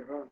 Ajá.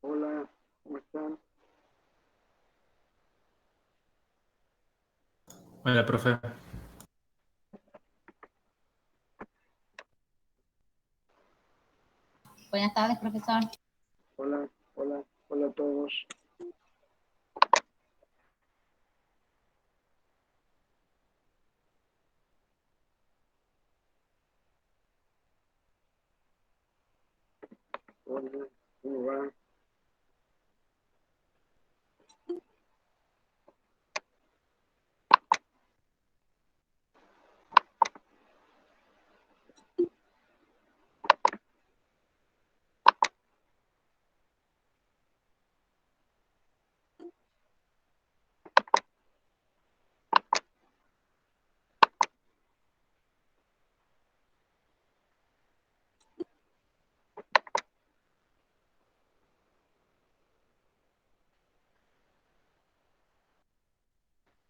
Hola, ¿cómo están? Hola, profe. Buenas tardes, profesor. Hola, hola, hola a todos. Hola, ¿cómo va?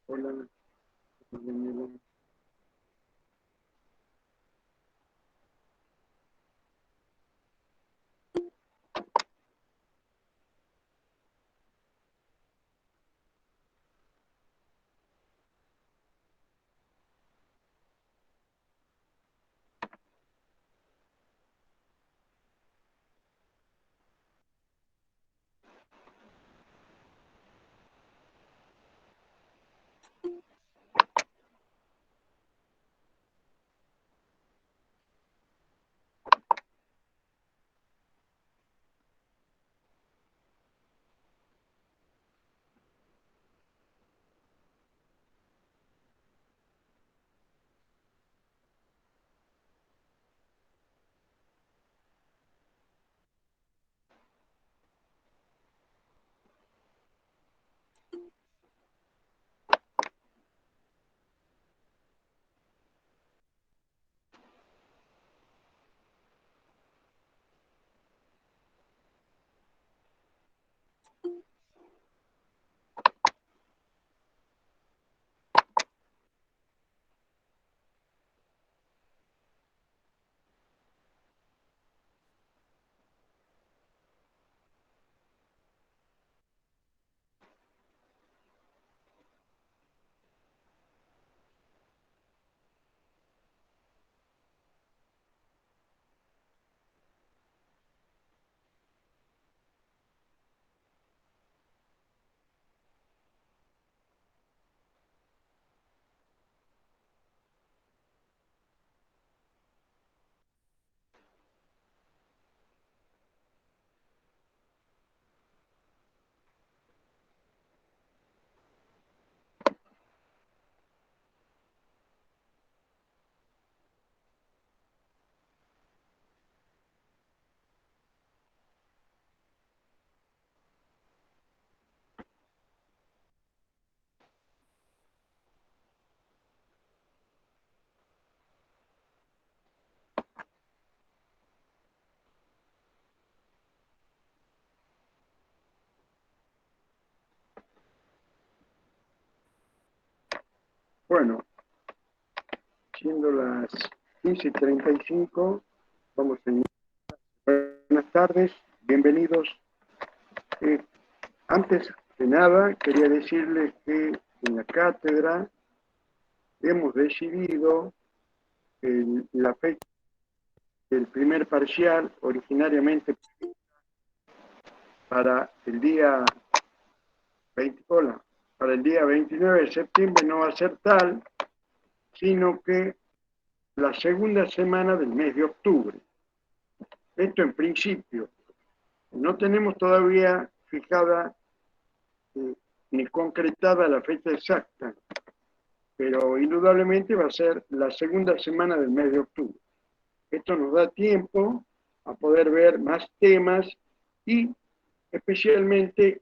Hola, bienvenido. Bueno, siendo las 15:35, vamos a iniciar. Buenas tardes, bienvenidos. Antes de nada, quería decirles que en la cátedra hemos decidido la fecha del primer parcial, originariamente para el día 29 de septiembre no va a ser tal, sino que la segunda semana del mes de octubre. Esto en principio. No tenemos todavía fijada ni concretada la fecha exacta, pero indudablemente va a ser la segunda semana del mes de octubre. Esto nos da tiempo a poder ver más temas y especialmente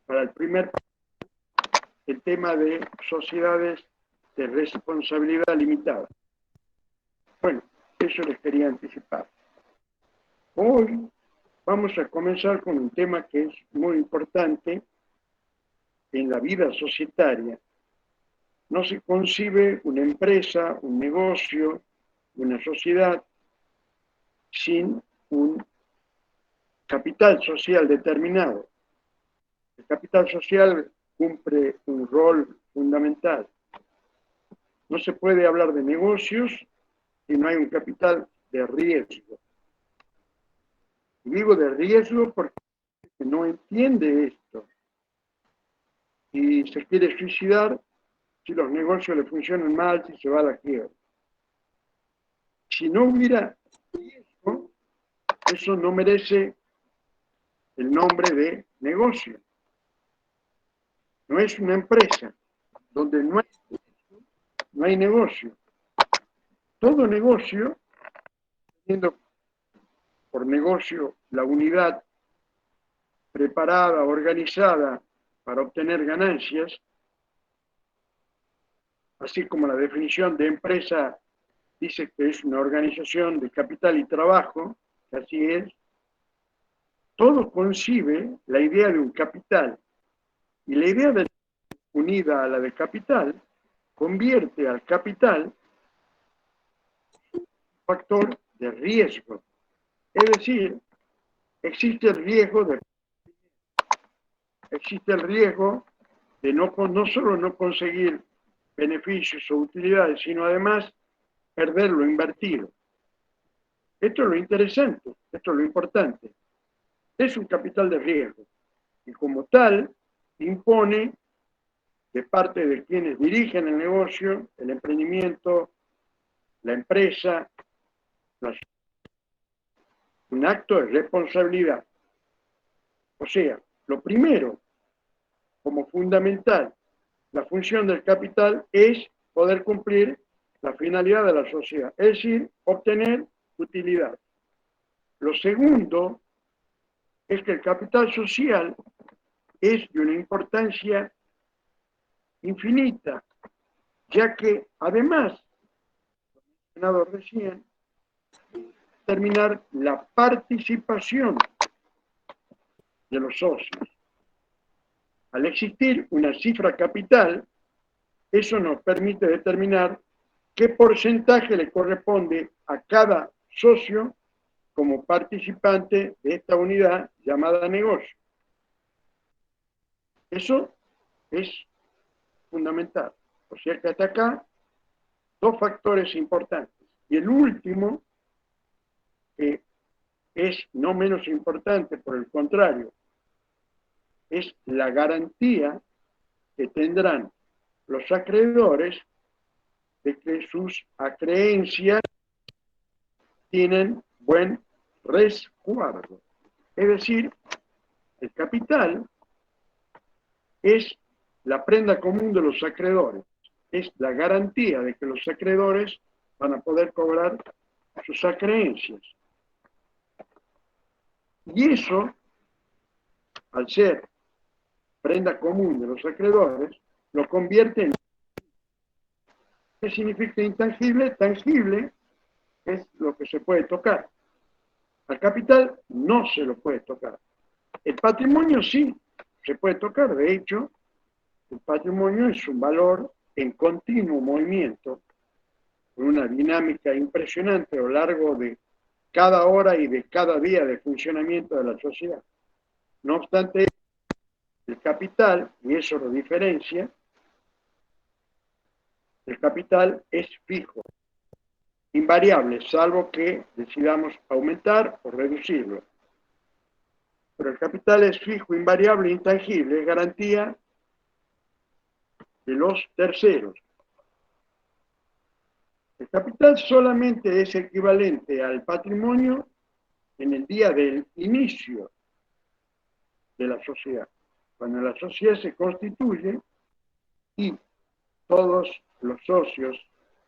para el tema de sociedades de responsabilidad limitada. Bueno, eso les quería anticipar. Hoy vamos a comenzar con un tema que es muy importante en la vida societaria. No se concibe una empresa, un negocio, una sociedad sin un capital social determinado. El capital social cumple un rol fundamental. No se puede hablar de negocios si no hay un capital de riesgo. Y digo de riesgo porque no entiende esto y se quiere suicidar si los negocios le funcionan mal, si se va a la quiebra. Si no hubiera riesgo, eso no merece el nombre de negocio. No es una empresa donde no hay negocio. Todo negocio, teniendo por negocio la unidad preparada, organizada para obtener ganancias, así como la definición de empresa dice que es una organización de capital y trabajo, que así es, todo concibe la idea de un capital. Y la idea de unida a la de capital convierte al capital en un factor de riesgo. Es decir, existe el riesgo de no solo no conseguir beneficios o utilidades, sino además perder lo invertido. Esto es lo interesante, esto es lo importante. Es un capital de riesgo y como tal impone de parte de quienes dirigen el negocio, el emprendimiento, la empresa, un acto de responsabilidad. O sea, lo primero, como fundamental, la función del capital es poder cumplir la finalidad de la sociedad, es decir, obtener utilidad. Lo segundo es que el capital social es de una importancia infinita, ya que además, como mencionado recién, determinar la participación de los socios. Al existir una cifra capital, eso nos permite determinar qué porcentaje le corresponde a cada socio como participante de esta unidad llamada negocio. Eso es fundamental. O sea que hasta acá, dos factores importantes. Y el último, que es no menos importante, por el contrario, es la garantía que tendrán los acreedores de que sus acreencias tienen buen resguardo. Es decir, el capital es la prenda común de los acreedores, es la garantía de que los acreedores van a poder cobrar sus acreencias. Y eso, al ser prenda común de los acreedores, lo convierte en... ¿Qué significa intangible? Tangible es lo que se puede tocar. Al capital no se lo puede tocar. El patrimonio sí se puede tocar. De hecho, El patrimonio es un valor en continuo movimiento, con una dinámica impresionante a lo largo de cada hora y de cada día de funcionamiento de la sociedad. No obstante, el capital, y eso lo diferencia, el capital es fijo, invariable, salvo que decidamos aumentar o reducirlo. Pero el capital es fijo, invariable, intangible, es garantía de los terceros. El capital solamente es equivalente al patrimonio en el día del inicio de la sociedad, cuando la sociedad se constituye y todos los socios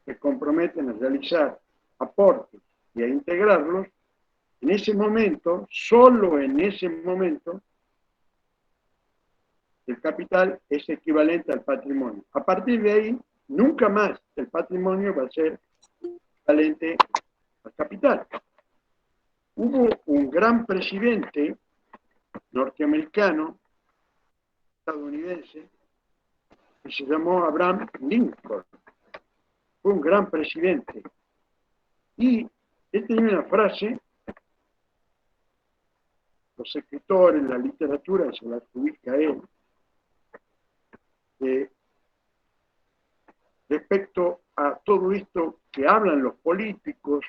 se comprometen a realizar aportes y a integrarlos. En ese momento, solo en ese momento, el capital es equivalente al patrimonio. A partir de ahí, nunca más el patrimonio va a ser equivalente al capital. Hubo un gran presidente norteamericano, estadounidense, que se llamó Abraham Lincoln. Fue un gran presidente. Y él tenía una frase, los escritores, la literatura se la adjudica a él, respecto a todo esto que hablan los políticos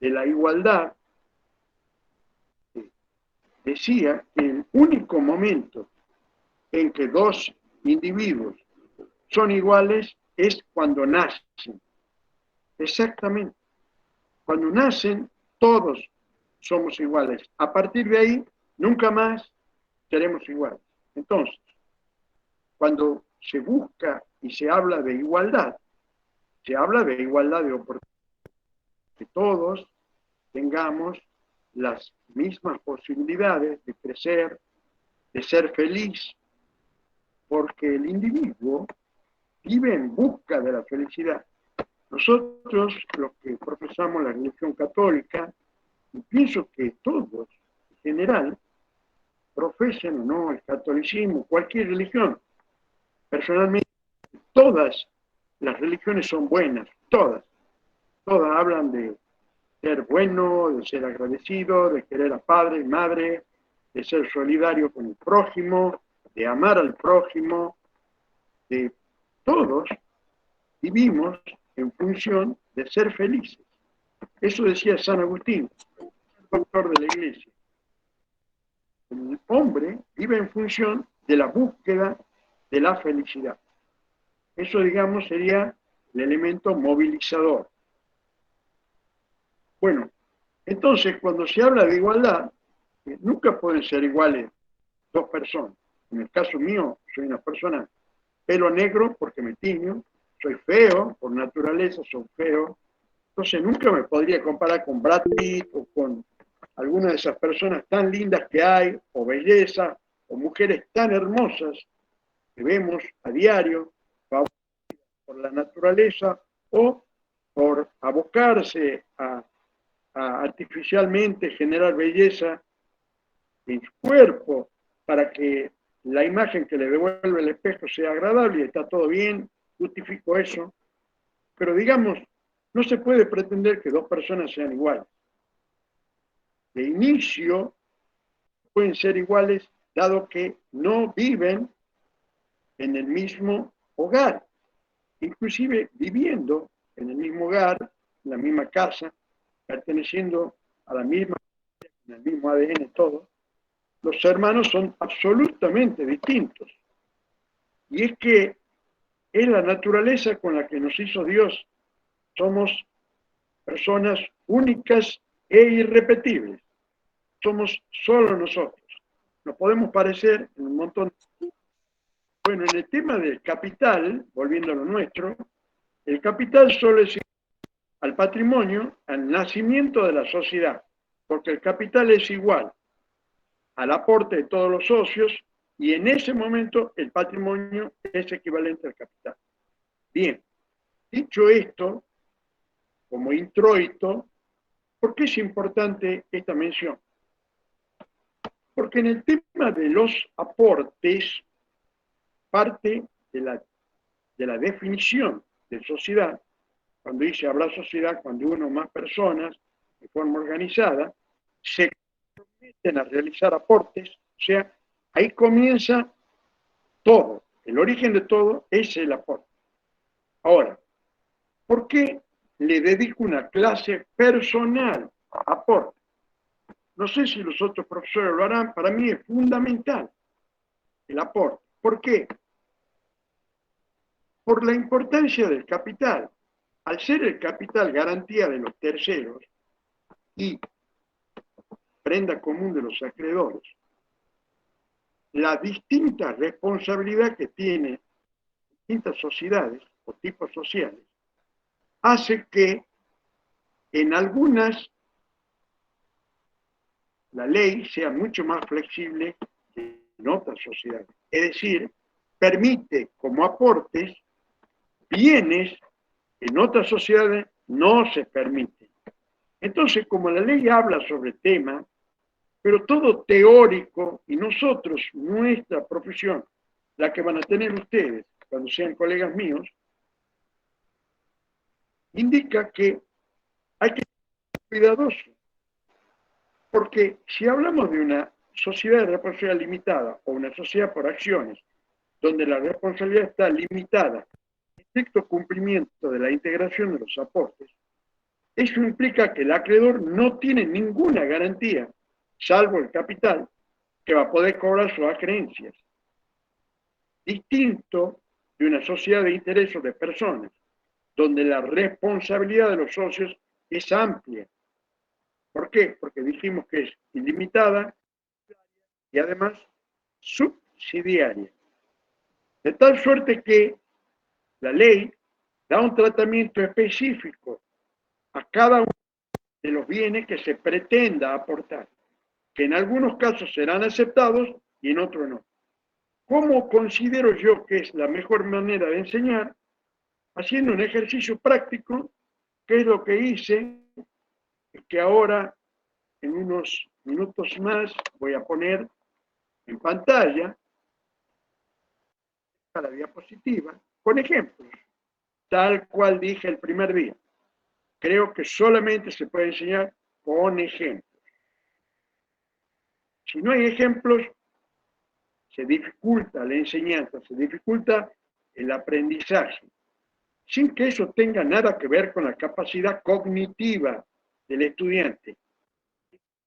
de la igualdad. Decía que el único momento en que dos individuos son iguales es cuando nacen. Exactamente. Cuando nacen, todos somos iguales. A partir de ahí, nunca más seremos iguales. Entonces, cuando se busca y se habla de igualdad, se habla de igualdad de oportunidades. Que todos tengamos las mismas posibilidades de crecer, de ser feliz, porque el individuo vive en busca de la felicidad. Nosotros, los que profesamos la religión católica, y pienso que todos, en general, profesen o no el catolicismo, cualquier religión. Personalmente, todas las religiones son buenas, todas. Todas hablan de ser bueno, de ser agradecido, de querer a padre y madre, de ser solidario con el prójimo, de amar al prójimo. De todos vivimos en función de ser felices. Eso decía San Agustín, el doctor de la Iglesia. El hombre vive en función de la búsqueda de la felicidad. Eso, digamos, sería el elemento movilizador. Bueno, entonces, cuando se habla de igualdad, nunca pueden ser iguales dos personas. En el caso mío, soy una persona pelo negro porque me tiño, soy feo, por naturaleza soy feo, entonces nunca me podría comparar con Brad Pitt o con alguna de esas personas tan lindas que hay, o belleza, o mujeres tan hermosas que vemos a diario, por la naturaleza o por abocarse a artificialmente generar belleza en su cuerpo para que la imagen que le devuelve el espejo sea agradable y está todo bien, justifico eso, pero digamos, no se puede pretender que dos personas sean iguales. De inicio pueden ser iguales dado que no viven en el mismo hogar, inclusive viviendo en el mismo hogar, en la misma casa, perteneciendo a la misma, en el mismo ADN, todo. Los hermanos son absolutamente distintos. Y es que es la naturaleza con la que nos hizo Dios. Somos personas únicas e irrepetibles. Somos solo nosotros. Nos podemos parecer en un montón. Bueno, en el tema del capital, volviendo a lo nuestro, el capital solo es al patrimonio, al nacimiento de la sociedad, porque el capital es igual al aporte de todos los socios y en ese momento el patrimonio es equivalente al capital. Bien, dicho esto, como introito, ¿por qué es importante esta mención? Porque en el tema de los aportes parte de la definición de sociedad, cuando dice habrá sociedad, cuando uno o más personas, de forma organizada, se comprometen a realizar aportes, o sea, ahí comienza todo. El origen de todo es el aporte. Ahora, ¿por qué le dedico una clase personal a aporte? No sé si los otros profesores lo harán, para mí es fundamental el aporte. ¿Por qué? Por la importancia del capital. Al ser el capital garantía de los terceros y prenda común de los acreedores, la distinta responsabilidad que tienen distintas sociedades o tipos sociales hace que en algunas la ley sea mucho más flexible que en otras sociedades. Es decir, permite como aportes bienes que en otras sociedades no se permiten. Entonces, como la ley habla sobre temas, pero todo teórico, y nosotros, nuestra profesión, la que van a tener ustedes cuando sean colegas míos, indica que hay que ser cuidadoso, porque si hablamos de una sociedad de responsabilidad limitada o una sociedad por acciones, donde la responsabilidad está limitada al estricto cumplimiento de la integración de los aportes, eso implica que el acreedor no tiene ninguna garantía, salvo el capital, que va a poder cobrar sus acreencias. Distinto de una sociedad de intereses de personas, donde la responsabilidad de los socios es amplia. ¿Por qué? Porque dijimos que es ilimitada y además subsidiaria. De tal suerte que la ley da un tratamiento específico a cada uno de los bienes que se pretenda aportar, que en algunos casos serán aceptados y en otros no. ¿Cómo considero yo que es la mejor manera de enseñar? Haciendo un ejercicio práctico, que es lo que hice, que ahora en unos minutos más voy a poner en pantalla a la diapositiva, con ejemplos, tal cual dije el primer día. Creo que solamente se puede enseñar con ejemplos. Si no hay ejemplos, se dificulta la enseñanza, se dificulta el aprendizaje, sin que eso tenga nada que ver con la capacidad cognitiva del estudiante.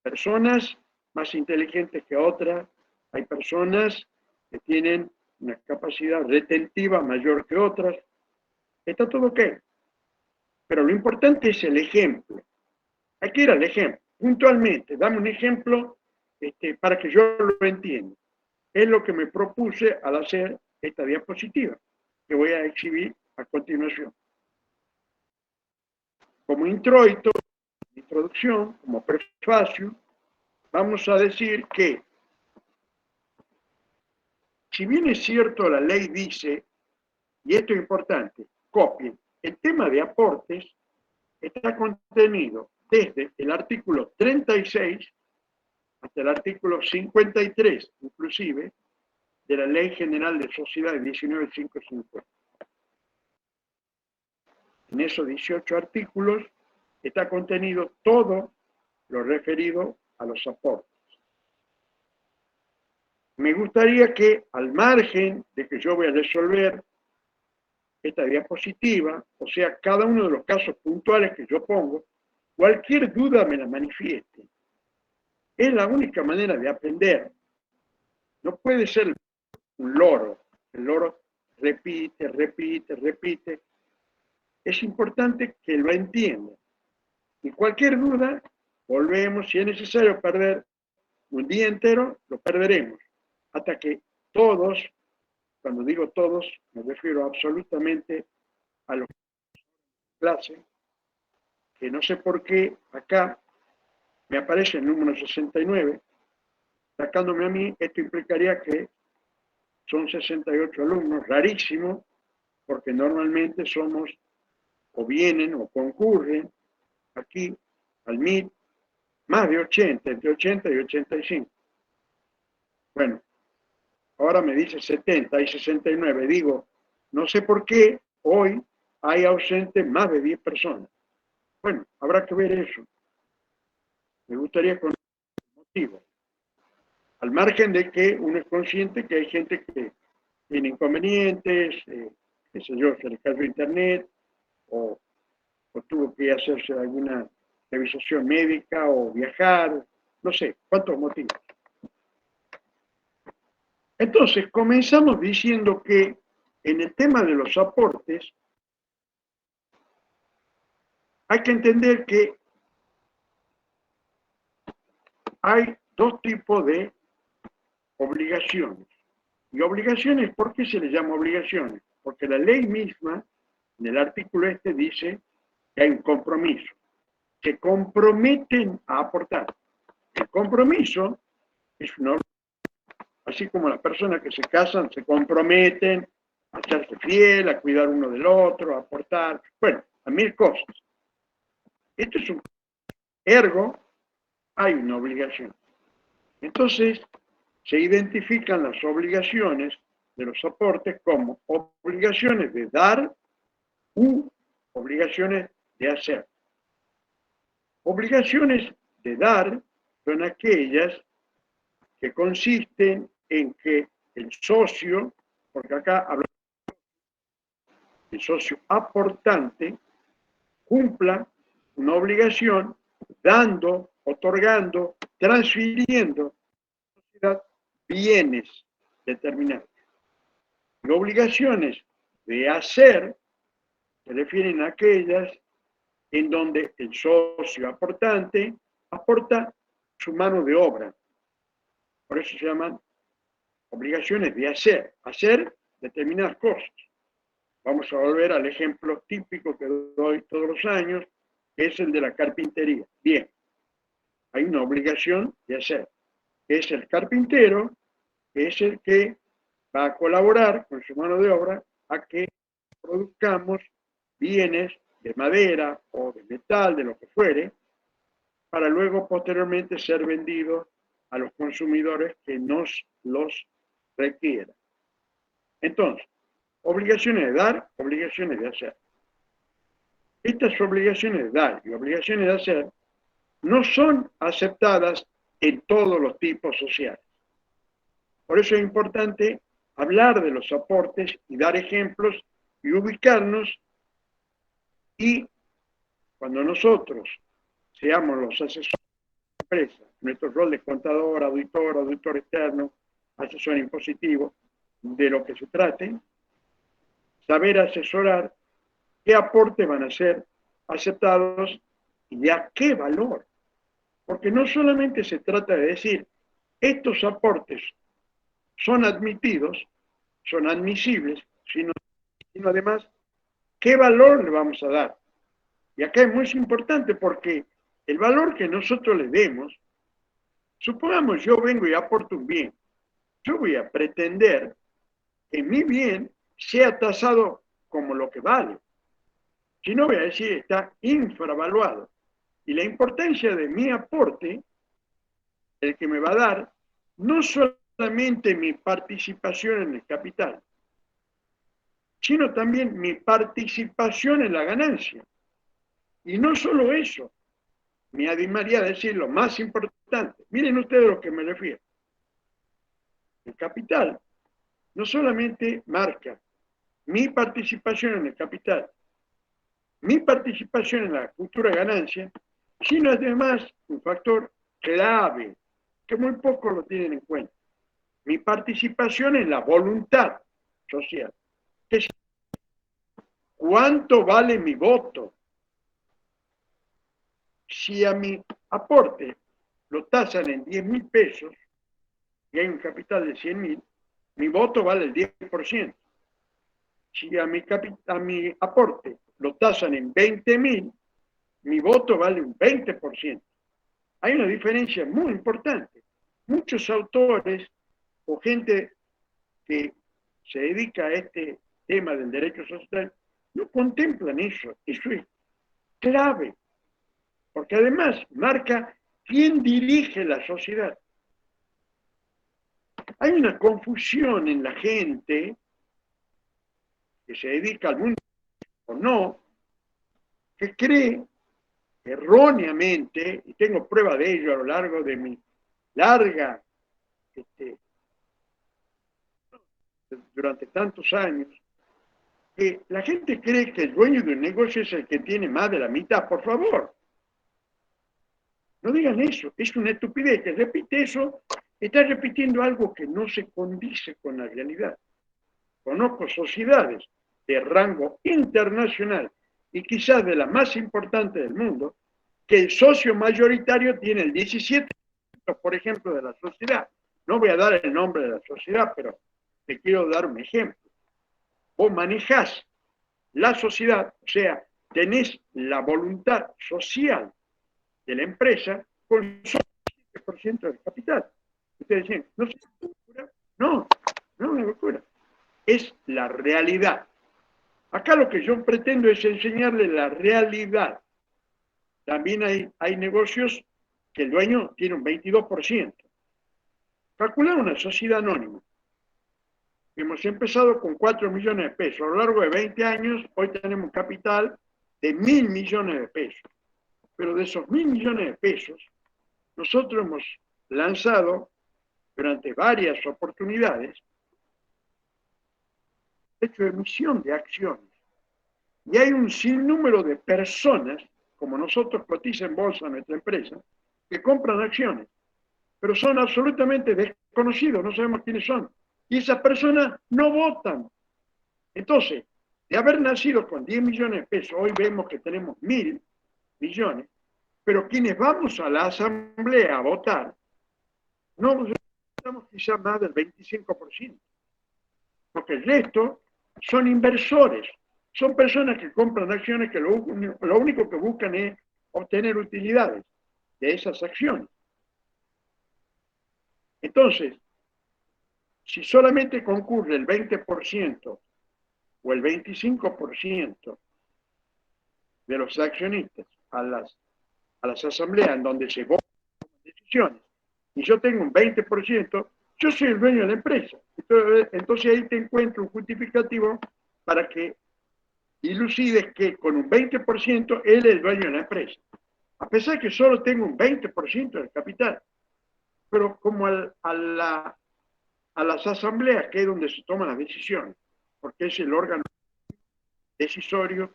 Personas más inteligentes que otras, hay personas que tienen una capacidad retentiva mayor que otras, está todo ok. Pero lo importante es el ejemplo. Hay que ir al ejemplo, puntualmente, dame un ejemplo para que yo lo entienda. Es lo que me propuse al hacer esta diapositiva, que voy a exhibir a continuación. Como introito, introducción, como prefacio, vamos a decir que, si bien es cierto, la ley dice, y esto es importante, copien, el tema de aportes está contenido desde el artículo 36 hasta el artículo 53, inclusive, de la Ley General de Sociedades 19550. En esos 18 artículos está contenido todo lo referido a los aportes. Me gustaría que, al margen de que yo voy a resolver esta diapositiva, o sea, cada uno de los casos puntuales que yo pongo, cualquier duda me la manifieste. Es la única manera de aprender. No puede ser un loro. El loro repite, repite, repite. Es importante que lo entiendan. Y cualquier duda, volvemos, si es necesario perder un día entero, lo perderemos. Hasta que todos, cuando digo todos, me refiero absolutamente a los clases, que no sé por qué acá me aparece el número 69, sacándome a mí, esto implicaría que son 68 alumnos, rarísimo, porque normalmente somos o vienen o concurren aquí al MIT más de 80, entre 80 y 85. Bueno, ahora me dice 70 y 69, digo, No sé por qué hoy hay ausentes más de 10 personas. Bueno, habrá que ver eso. Me gustaría conocer el motivo. Al margen de que uno es consciente que hay gente que tiene inconvenientes, qué sé yo, se le cayó internet, o, o tuvo que hacerse alguna revisación médica, o viajar, no sé, cuántos motivos. Entonces, comenzamos diciendo que en el tema de los aportes, hay que entender que hay dos tipos de obligaciones. Y obligaciones, ¿por qué se les llama obligaciones? Porque la ley misma, en el artículo este, dice que hay un compromiso. Se comprometen a aportar. El compromiso es una obligación. Así como las personas que se casan se comprometen a hacerse fiel, a cuidar uno del otro, a aportar, bueno, a mil cosas. Esto es un ergo, hay una obligación. Entonces, se identifican las obligaciones de los aportes como obligaciones de dar u obligaciones de hacer. Obligaciones de dar son aquellas que consisten en que el socio, porque acá hablamos del socio aportante, cumpla una obligación dando, otorgando, transfiriendo a la sociedad bienes determinados. Y obligaciones de hacer se refieren a aquellas en donde el socio aportante aporta su mano de obra. Por eso se llaman obligaciones de hacer determinadas cosas. Vamos a volver al ejemplo típico que doy todos los años, que es el de la carpintería. Bien, hay una obligación de hacer. Es el carpintero, que es el que va a colaborar con su mano de obra a que produzcamos bienes de madera o de metal, de lo que fuere, para luego posteriormente ser vendidos a los consumidores que nos los requieran. Entonces, obligaciones de dar, obligaciones de hacer. Estas obligaciones de dar y obligaciones de hacer no son aceptadas en todos los tipos sociales. Por eso es importante hablar de los aportes y dar ejemplos y ubicarnos, y cuando nosotros seamos los asesores de la empresa, nuestro rol de contador, auditor externo, asesor impositivo, de lo que se trate, saber asesorar qué aportes van a ser aceptados y a qué valor. Porque no solamente se trata de decir, estos aportes son admitidos, son admisibles, sino además, ¿qué valor le vamos a dar? Y acá es muy importante porque el valor que nosotros le demos, supongamos yo vengo y aporto un bien, yo voy a pretender que mi bien sea tasado como lo que vale. Si no, voy a decir, está infravaluado. Y la importancia de mi aporte, el que me va a dar, no solamente mi participación en el capital, sino también mi participación en la ganancia. Y no solo eso, me animaría a decir lo más importante. Miren ustedes a lo que me refiero. El capital no solamente marca mi participación en el capital, mi participación en la futura ganancia, sino además un factor clave que muy pocos lo tienen en cuenta. Mi participación en la voluntad social. ¿Cuánto vale mi voto? Si a mi aporte lo tasan en 10.000 pesos y hay un capital de 100.000, mi voto vale el 10%. Si a mi aporte lo tasan en 20.000, mi voto vale un 20%. Hay una diferencia muy importante. Muchos autores o gente que se dedica a este tema del derecho social no contemplan eso. Eso es clave, porque además marca quién dirige la sociedad. Hay una confusión en la gente que se dedica al mundo o no, que cree erróneamente, y tengo prueba de ello a lo largo de mi larga, durante tantos años, que la gente cree que el dueño de un negocio es el que tiene más de la mitad. Por favor, no digan eso, es una estupidez. Que repite eso, está repitiendo algo que no se condice con la realidad. Conozco sociedades de rango internacional y quizás de las más importantes del mundo, que el socio mayoritario tiene el 17%, por ejemplo, de la sociedad. No voy a dar el nombre de la sociedad, pero te quiero dar un ejemplo. Vos manejás la sociedad, o sea, tenés la voluntad social de la empresa con solo el 7% del capital. Ustedes dicen, ¿no es una locura? No, no es una locura. Es la realidad. Acá lo que yo pretendo es enseñarle la realidad. También hay negocios que el dueño tiene un 22%. Calcular una sociedad anónima. Hemos empezado con 4 millones de pesos. A lo largo de 20 años, hoy tenemos un capital de 1.000 millones de pesos. Pero de esos 1.000 millones de pesos, nosotros hemos lanzado durante varias oportunidades hecho emisión de acciones. Y hay un sinnúmero de personas, como nosotros cotiza en bolsa nuestra empresa, que compran acciones, pero son absolutamente desconocidos, no sabemos quiénes son. Y esas personas no votan. Entonces, de haber nacido con 10 millones de pesos, hoy vemos que tenemos 1.000 millones, pero quienes vamos a la asamblea a votar, no representamos quizás más del 25%, porque el resto son inversores, son personas que compran acciones que lo único que buscan es obtener utilidades de esas acciones. Entonces, si solamente concurre el 20% o el 25% de los accionistas a las asambleas en donde se votan decisiones, y yo tengo un 20%, yo soy el dueño de la empresa. Entonces ahí te encuentro un justificativo para que dilucides que con un 20% él es el dueño de la empresa. A pesar de que solo tengo un 20% del capital. Pero como a las asambleas, que es donde se toman las decisiones, porque es el órgano decisorio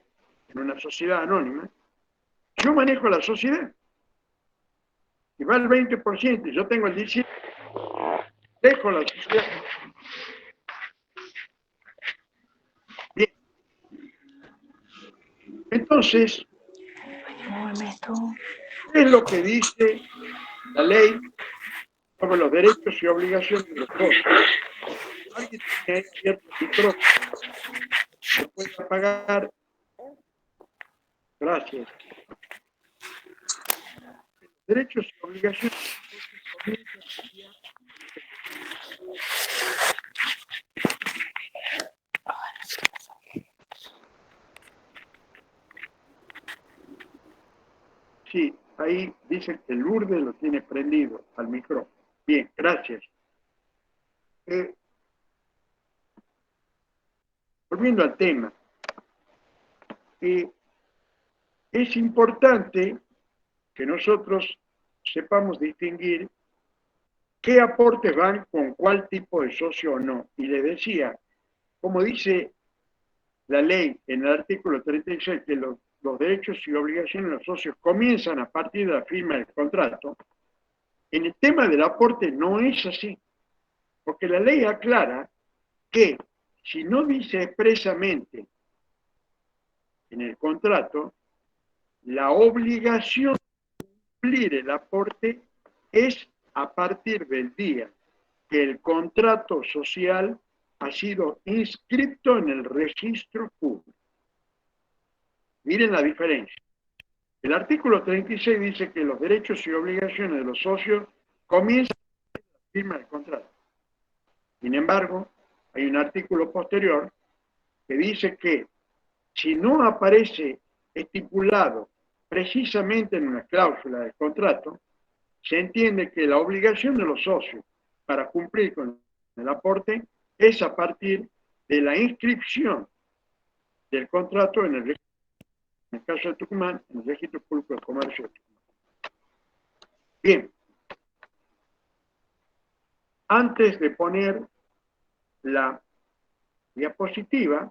en una sociedad anónima, yo manejo la sociedad. Si va el 20% y yo tengo el 17%, dejo la sociedad. Bien. Entonces, ¿qué es lo que dice la ley sobre los derechos y obligaciones de los socios? Alguien tiene cierto micrófono. ¿Se puede apagar? Gracias. Derechos y obligaciones de los socios. Sí, ahí dice que Lourdes lo tiene prendido al micrófono. Bien, gracias. Volviendo al tema, es importante que nosotros sepamos distinguir qué aportes van con cuál tipo de socio o no. Y le decía, como dice la ley en el artículo 36, que los derechos y obligaciones de los socios comienzan a partir de la firma del contrato, en el tema del aporte no es así, porque la ley aclara que si no dice expresamente en el contrato, la obligación de cumplir el aporte es a partir del día que el contrato social ha sido inscrito en el registro público. Miren la diferencia. El artículo 36 dice que los derechos y obligaciones de los socios comienzan a la firma del contrato. Sin embargo, hay un artículo posterior que dice que si no aparece estipulado precisamente en una cláusula del contrato, se entiende que la obligación de los socios para cumplir con el aporte es a partir de la inscripción del contrato en el caso de Tucumán, en el Registro Público de Comercio de Tucumán. Bien. Antes de poner la diapositiva,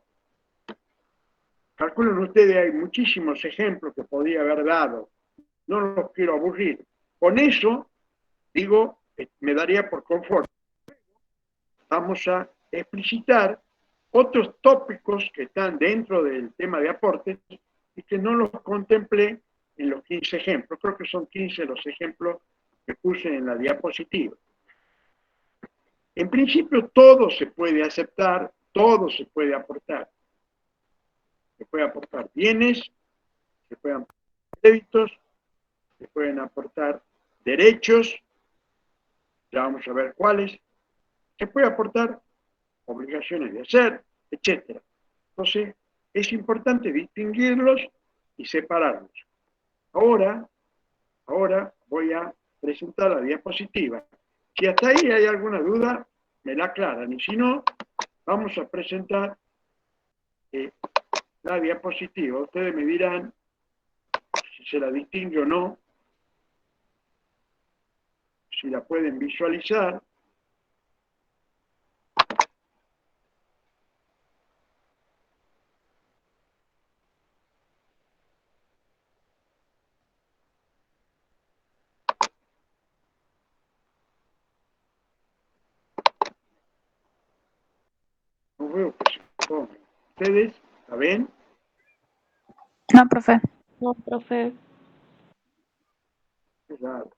calculen ustedes, hay muchísimos ejemplos que podría haber dado. No los quiero aburrir. Con eso, digo, me daría por confort. Vamos a explicitar otros tópicos que están dentro del tema de aportes y que no los contemplé en los 15 ejemplos. Creo que son 15 los ejemplos que puse en la diapositiva. En principio, todo se puede aceptar, todo se puede aportar. Se puede aportar bienes, se pueden aportar créditos, se pueden aportar derechos, ya vamos a ver cuáles, se puede aportar obligaciones de hacer, etc. Entonces, es importante distinguirlos y separarlos. Ahora voy a presentar la diapositiva. Si hasta ahí hay alguna duda, me la aclaran. Y si no, vamos a presentar la diapositiva. Ustedes me dirán si se la distingue o no, si la pueden visualizar. No veo que se pongan. ¿Ustedes la ven? No, profe. No, profe. Qué raro.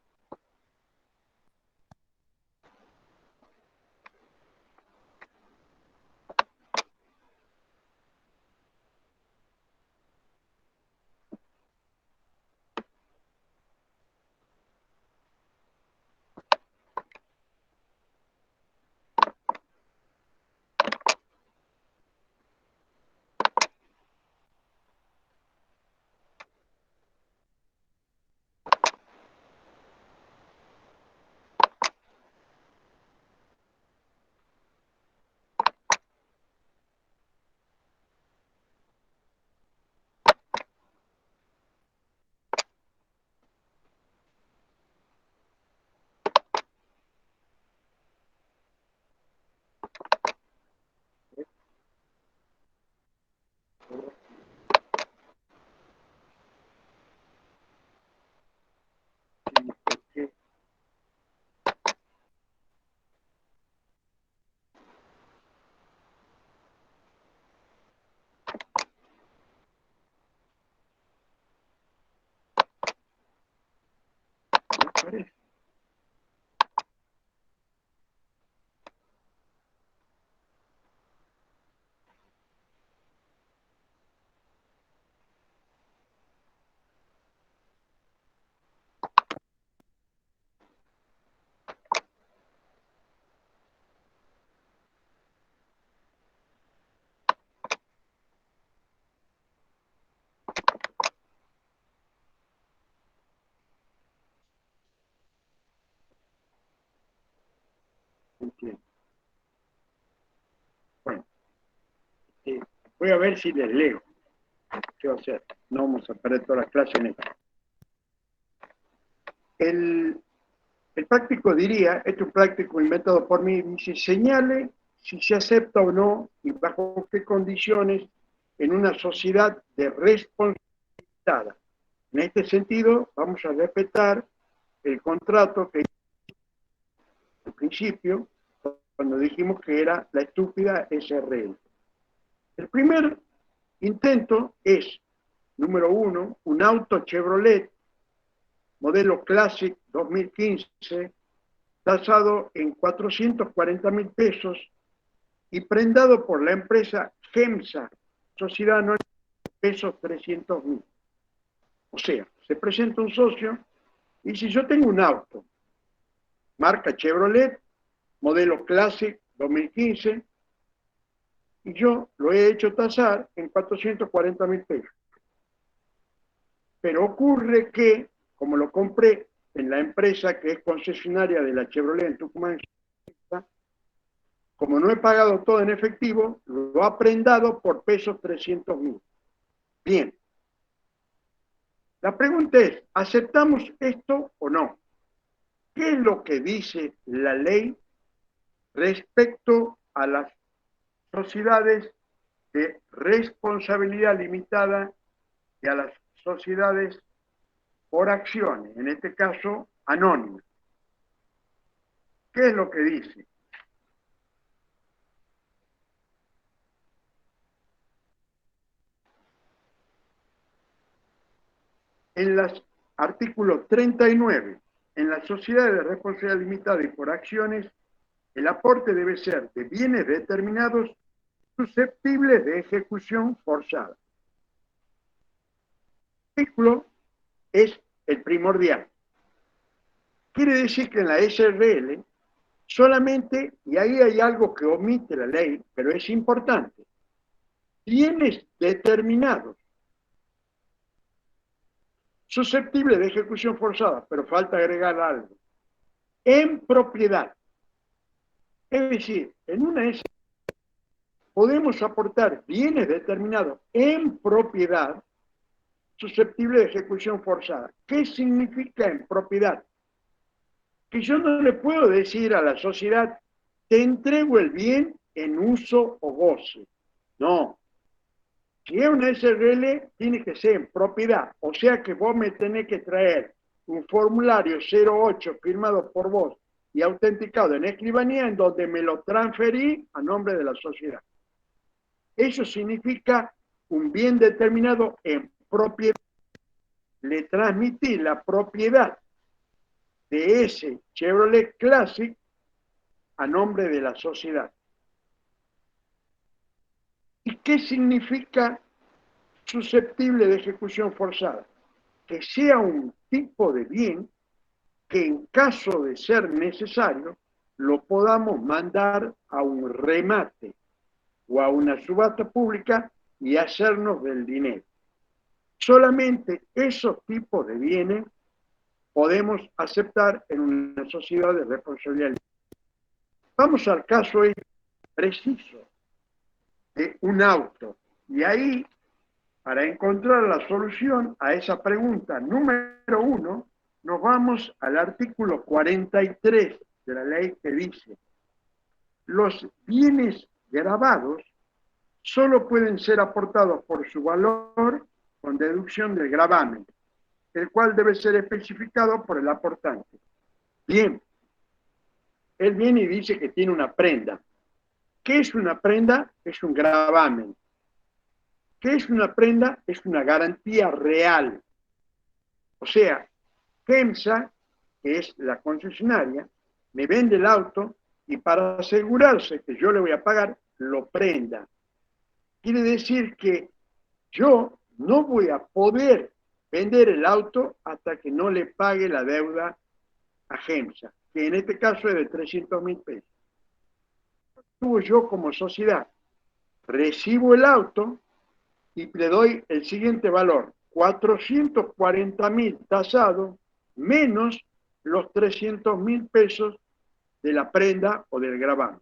¿No parece? Entiendo. Bueno, voy a ver si les leo. ¿Qué va a hacer? No vamos a perder toda la clase en esto. El práctico diría, esto es un práctico inventado por mí, dice, señale si se acepta o no y bajo qué condiciones en una sociedad de responsabilidad. En este sentido, vamos a respetar el contrato que al principio, cuando dijimos que era la estúpida SRL. El primer intento es, número 1, un auto Chevrolet modelo Classic 2015, tasado en 440.000 pesos y prendado por la empresa GEMSA, Sociedad Anónima, pesos 300.000. O sea, se presenta un socio y si yo tengo un auto, marca Chevrolet, modelo Classic 2015, y yo lo he hecho tasar en 440.000 pesos. Pero ocurre que, como lo compré en la empresa que es concesionaria de la Chevrolet en Tucumán, como no he pagado todo en efectivo, lo ha prendado por pesos 300.000. Bien. La pregunta es, ¿aceptamos esto o no? ¿Qué es lo que dice la ley respecto a las sociedades de responsabilidad limitada y a las sociedades por acciones, en este caso anónimas? ¿Qué es lo que dice? En el artículo 39, en las sociedades de responsabilidad limitada y por acciones, el aporte debe ser de bienes determinados susceptibles de ejecución forzada. El artículo es el primordial. Quiere decir que en la SRL solamente, y ahí hay algo que omite la ley, pero es importante, bienes determinados susceptibles de ejecución forzada, pero falta agregar algo, en propiedad. Es decir, en una SRL podemos aportar bienes determinados en propiedad susceptible de ejecución forzada. ¿Qué significa en propiedad? Que yo no le puedo decir a la sociedad, te entrego el bien en uso o goce. No. Si es una SRL, tiene que ser en propiedad. O sea que vos me tenés que traer un formulario 08 firmado por vos y autenticado en escribanía en donde me lo transferí a nombre de la sociedad. Eso significa un bien determinado en propiedad. Le transmití la propiedad de ese Chevrolet Classic a nombre de la sociedad. ¿Y qué significa susceptible de ejecución forzada? Que sea un tipo de bien que en caso de ser necesario lo podamos mandar a un remate o a una subasta pública y hacernos del dinero. Solamente esos tipos de bienes podemos aceptar en una sociedad de responsabilidad. Vamos al caso preciso de un auto. Y ahí, para encontrar la solución a esa pregunta número 1, nos vamos al artículo 43 de la ley que dice: los bienes grabados solo pueden ser aportados por su valor con deducción del gravamen, el cual debe ser especificado por el aportante. Bien, él viene y dice que tiene una prenda. ¿Qué es una prenda? Es un gravamen. ¿Qué es una prenda? Es una garantía real. O sea, FEMSA, que es la concesionaria, me vende el auto y para asegurarse que yo le voy a pagar, lo prenda. Quiere decir que yo no voy a poder vender el auto hasta que no le pague la deuda a FEMSA, que en este caso es de 300.000 pesos. Yo como sociedad recibo el auto y le doy el siguiente valor: 440.000 tasado menos los 300.000 pesos de la prenda o del gravamen.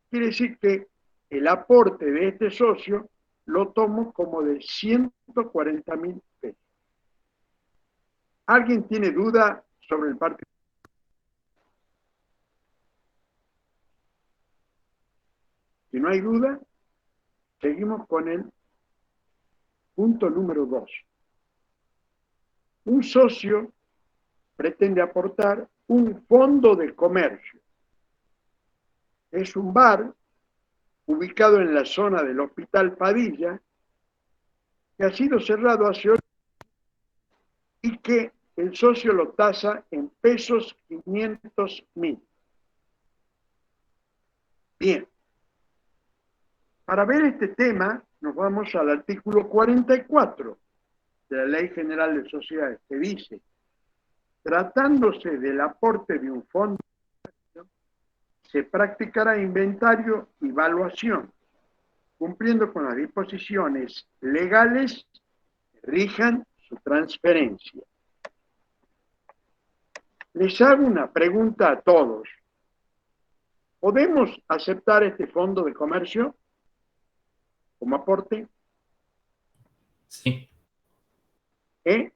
Quiere decir que el aporte de este socio lo tomo como de 140.000 pesos. ¿Alguien tiene duda sobre el partido? Si no hay duda, seguimos con el punto número 2. Un socio pretende aportar un fondo de comercio. Es un bar ubicado en la zona del Hospital Padilla, que ha sido cerrado hace 8 y que el socio lo tasa en pesos 500.000. Bien, para ver este tema nos vamos al artículo 44 de la Ley General de Sociedades, que dice: tratándose del aporte de un fondo, se practicará inventario y evaluación, cumpliendo con las disposiciones legales que rijan su transferencia. Les hago una pregunta a todos. ¿Podemos aceptar este fondo de comercio como aporte? Sí, ¿Eh?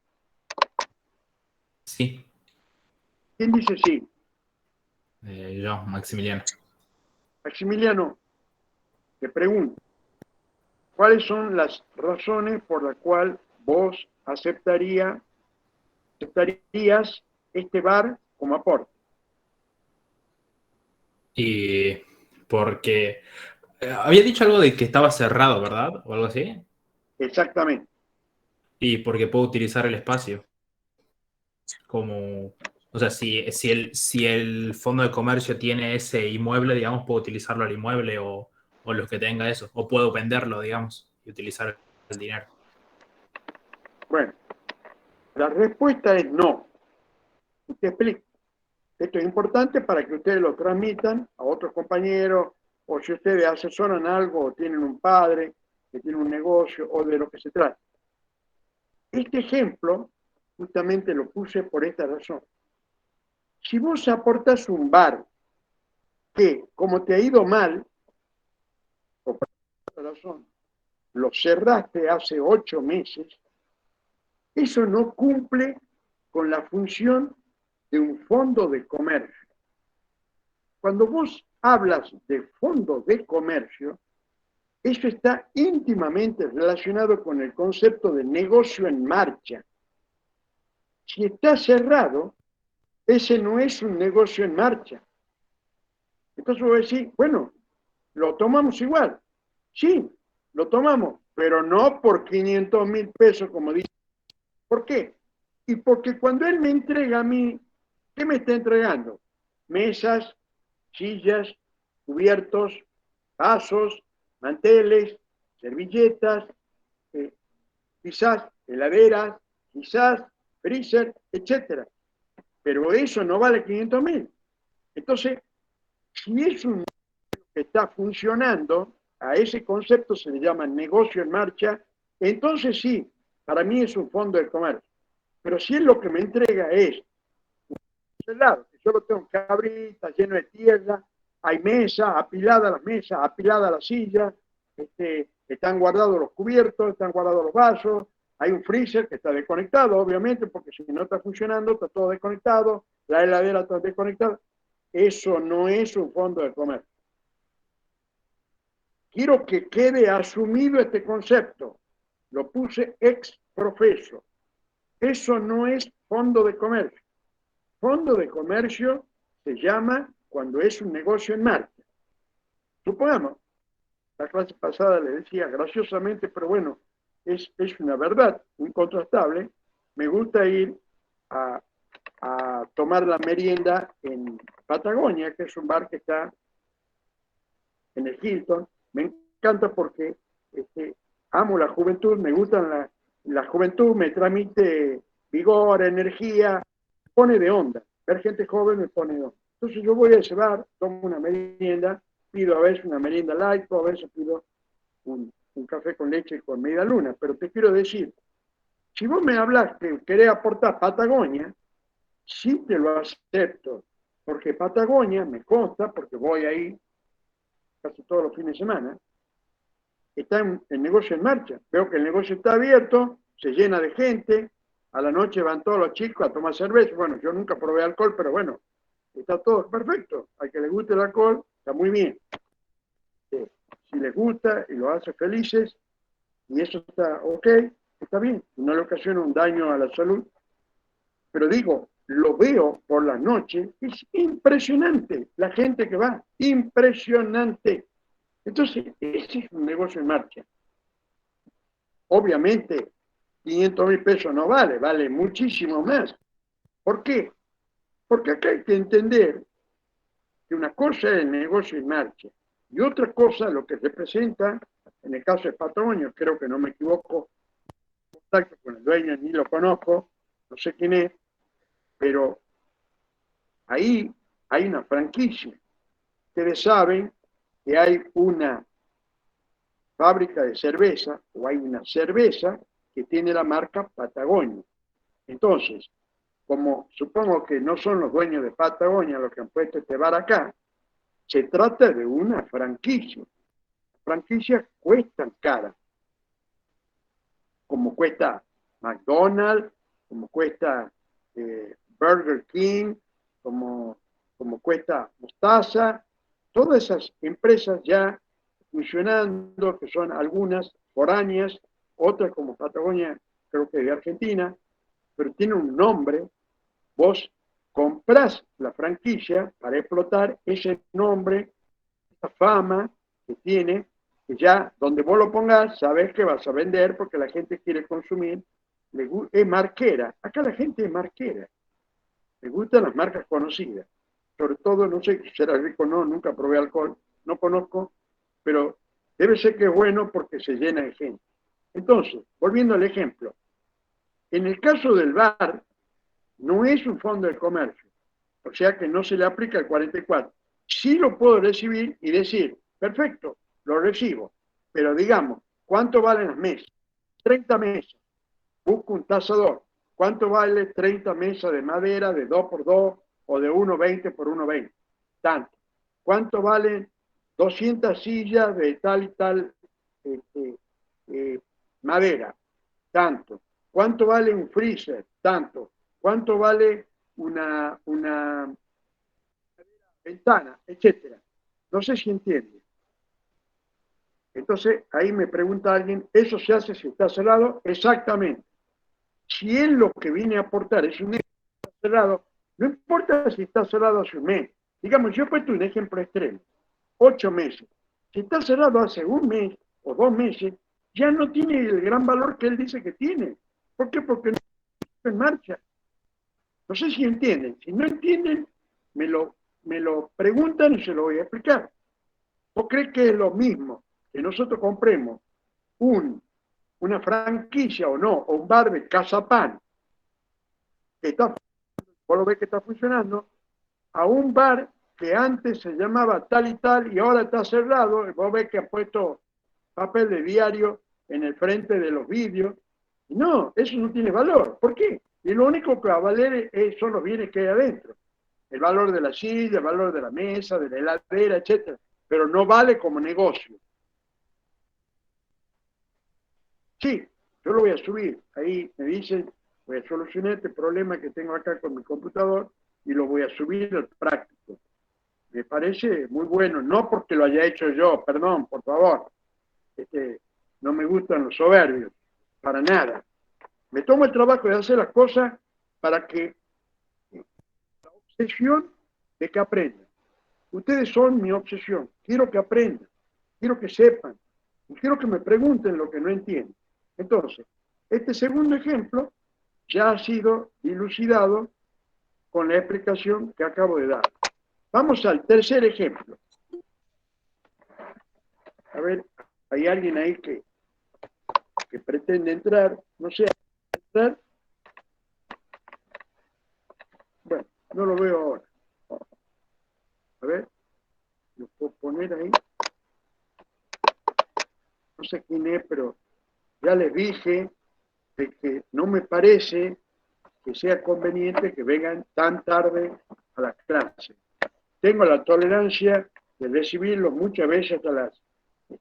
sí. ¿Quién dice sí? Yo, Maximiliano. Maximiliano, te pregunto, ¿cuáles son las razones por las cuales vos aceptarías este bar como aporte? Y porque había dicho algo de que estaba cerrado, ¿verdad? O algo así. Exactamente. Y porque puedo utilizar el espacio como, o sea, si el fondo de comercio tiene ese inmueble, digamos, puedo utilizarlo al inmueble o los que tenga eso, o puedo venderlo, digamos, y utilizar el dinero. Bueno, la respuesta es no. Y te explico. Esto es importante para que ustedes lo transmitan a otros compañeros, o si ustedes asesoran algo o tienen un padre que tiene un negocio o de lo que se trata. Este ejemplo justamente lo puse por esta razón. Si vos aportas un bar que, como te ha ido mal, o por esta razón, lo cerraste hace 8 meses, eso no cumple con la función de un fondo de comercio. Cuando vos hablas de fondo de comercio, eso está íntimamente relacionado con el concepto de negocio en marcha. Si está cerrado, ese no es un negocio en marcha. Entonces voy a decir, bueno, lo tomamos igual. Sí, lo tomamos, pero no por 500.000 pesos, como dice. ¿Por qué? Y porque cuando él me entrega a mí, ¿qué me está entregando? Mesas, sillas, cubiertos, vasos, manteles, servilletas, eh, quizás heladeras, quizás freezer, etcétera. Pero eso no vale 500.000. Entonces, si es un que está funcionando, a ese concepto se le llama negocio en marcha, entonces sí, para mí es un fondo de comercio. Pero si es lo que me entrega es un lado, que solo tengo cabritas lleno de tierra, hay mesas, apiladas las mesas, apiladas las sillas, están guardados los cubiertos, están guardados los vasos, hay un freezer que está desconectado, obviamente, porque si no está funcionando, está todo desconectado, la heladera está desconectada. Eso no es un fondo de comercio. Quiero que quede asumido este concepto. Lo puse ex profeso. Eso no es fondo de comercio. Fondo de comercio se llama cuando es un negocio en marcha. Supongamos, la clase pasada le decía graciosamente, pero bueno, es una verdad incontrastable. Me gusta ir a tomar la merienda en Patagonia, que es un bar que está en el Hilton. Me encanta porque amo la juventud, me gusta la juventud, me transmite vigor, energía, me pone de onda. Ver gente joven me pone de onda. Entonces yo voy a ese bar, tomo una merienda, pido a veces una merienda light, a veces pido un café con leche con media luna, pero te quiero decir, si vos me hablas que querés aportar Patagonia, sí te lo acepto, porque Patagonia me consta, porque voy ahí casi todos los fines de semana, está el negocio en marcha. Veo que el negocio está abierto, se llena de gente, a la noche van todos los chicos a tomar cerveza. Bueno, yo nunca probé alcohol, pero bueno, está todo perfecto. Al que le guste el alcohol, está muy bien. Si les gusta y lo hace felices, y eso está ok, está bien, no le ocasiona un daño a la salud. Pero digo, lo veo por la noche, es impresionante la gente que va, impresionante. Entonces, ese es un negocio en marcha. Obviamente, 500.000 pesos no vale, vale muchísimo más. ¿Por qué? Porque acá hay que entender que una cosa es el negocio en marcha y otra cosa lo que representa, en el caso de Patrimonio, creo que no me equivoco, contacto con el dueño ni lo conozco, no sé quién es, pero ahí hay una franquicia. Ustedes saben que hay una fábrica de cerveza o hay una cerveza que tiene la marca Patagonia. Entonces, como supongo que no son los dueños de Patagonia los que han puesto este bar acá, Se trata de una franquicia. Las franquicias cuestan cara, como cuesta McDonald's, como cuesta Burger King, como cuesta Mostaza, todas esas empresas ya funcionando, que son algunas foráneas, otras como Patagonia, creo que de Argentina, pero tiene un nombre. Vos comprás la franquicia para explotar ese nombre, esa fama que tiene, que ya donde vos lo pongas, sabés que vas a vender porque la gente quiere consumir. Es marquera. Acá la gente es marquera. Le gustan las marcas conocidas. Sobre todo, no sé si será rico o no, nunca probé alcohol, no conozco, pero debe ser que es bueno porque se llena de gente. Entonces, volviendo al ejemplo, en el caso del bar, no es un fondo de comercio, o sea que no se le aplica el 44. Sí lo puedo recibir y decir, perfecto, lo recibo, pero digamos, ¿cuánto valen las mesas? 30 mesas, busco un tasador. ¿Cuánto vale 30 mesas de madera de 2x2 o de 1,20 por 1,20? Tanto. ¿Cuánto valen 200 sillas de tal y tal madera? Tanto. ¿Cuánto vale un freezer? Tanto. ¿Cuánto vale una ventana? Etcétera. No sé si entiende. Entonces, ahí me pregunta alguien, ¿eso se hace si está cerrado? Exactamente. Si él lo que viene a aportar es un ejemplo cerrado, no importa si está cerrado hace un mes. Digamos, yo he puesto un ejemplo extremo, 8 meses. Si está cerrado hace un mes o 2 meses, ya no tiene el gran valor que él dice que tiene. ¿Por qué? Porque no está en marcha. No sé si entienden. Si no entienden, me lo preguntan y se lo voy a explicar. ¿Vos crees que es lo mismo que nosotros compremos una franquicia o no, o un bar de Cazapán, que está, vos lo ves que está funcionando, a un bar que antes se llamaba tal y tal y ahora está cerrado, y vos ves que ha puesto papel de diario en el frente de los vídeos? No, eso no tiene valor. ¿Por qué? Y lo único que va a valer son los bienes que hay adentro. El valor de la silla, el valor de la mesa, de la heladera, etc. Pero no vale como negocio. Sí, yo lo voy a subir. Ahí me dicen, voy a solucionar este problema que tengo acá con mi computador y lo voy a subir al práctico. Me parece muy bueno, no porque lo haya hecho yo, perdón, por favor. No me gustan los soberbios, para nada. Me tomo el trabajo de hacer las cosas para que la obsesión de que aprendan. Ustedes son mi obsesión. Quiero que aprendan, quiero que sepan, y quiero que me pregunten lo que no entienden. Entonces, este segundo ejemplo ya ha sido dilucidado con la explicación que acabo de dar. Vamos al tercer ejemplo. A ver, hay alguien ahí que pretende entrar, no sé, entrar. Bueno, no lo veo ahora. A ver, lo puedo poner ahí. No sé quién es, pero ya les dije de que no me parece que sea conveniente que vengan tan tarde a la clase. Tengo la tolerancia de recibirlos muchas veces hasta las,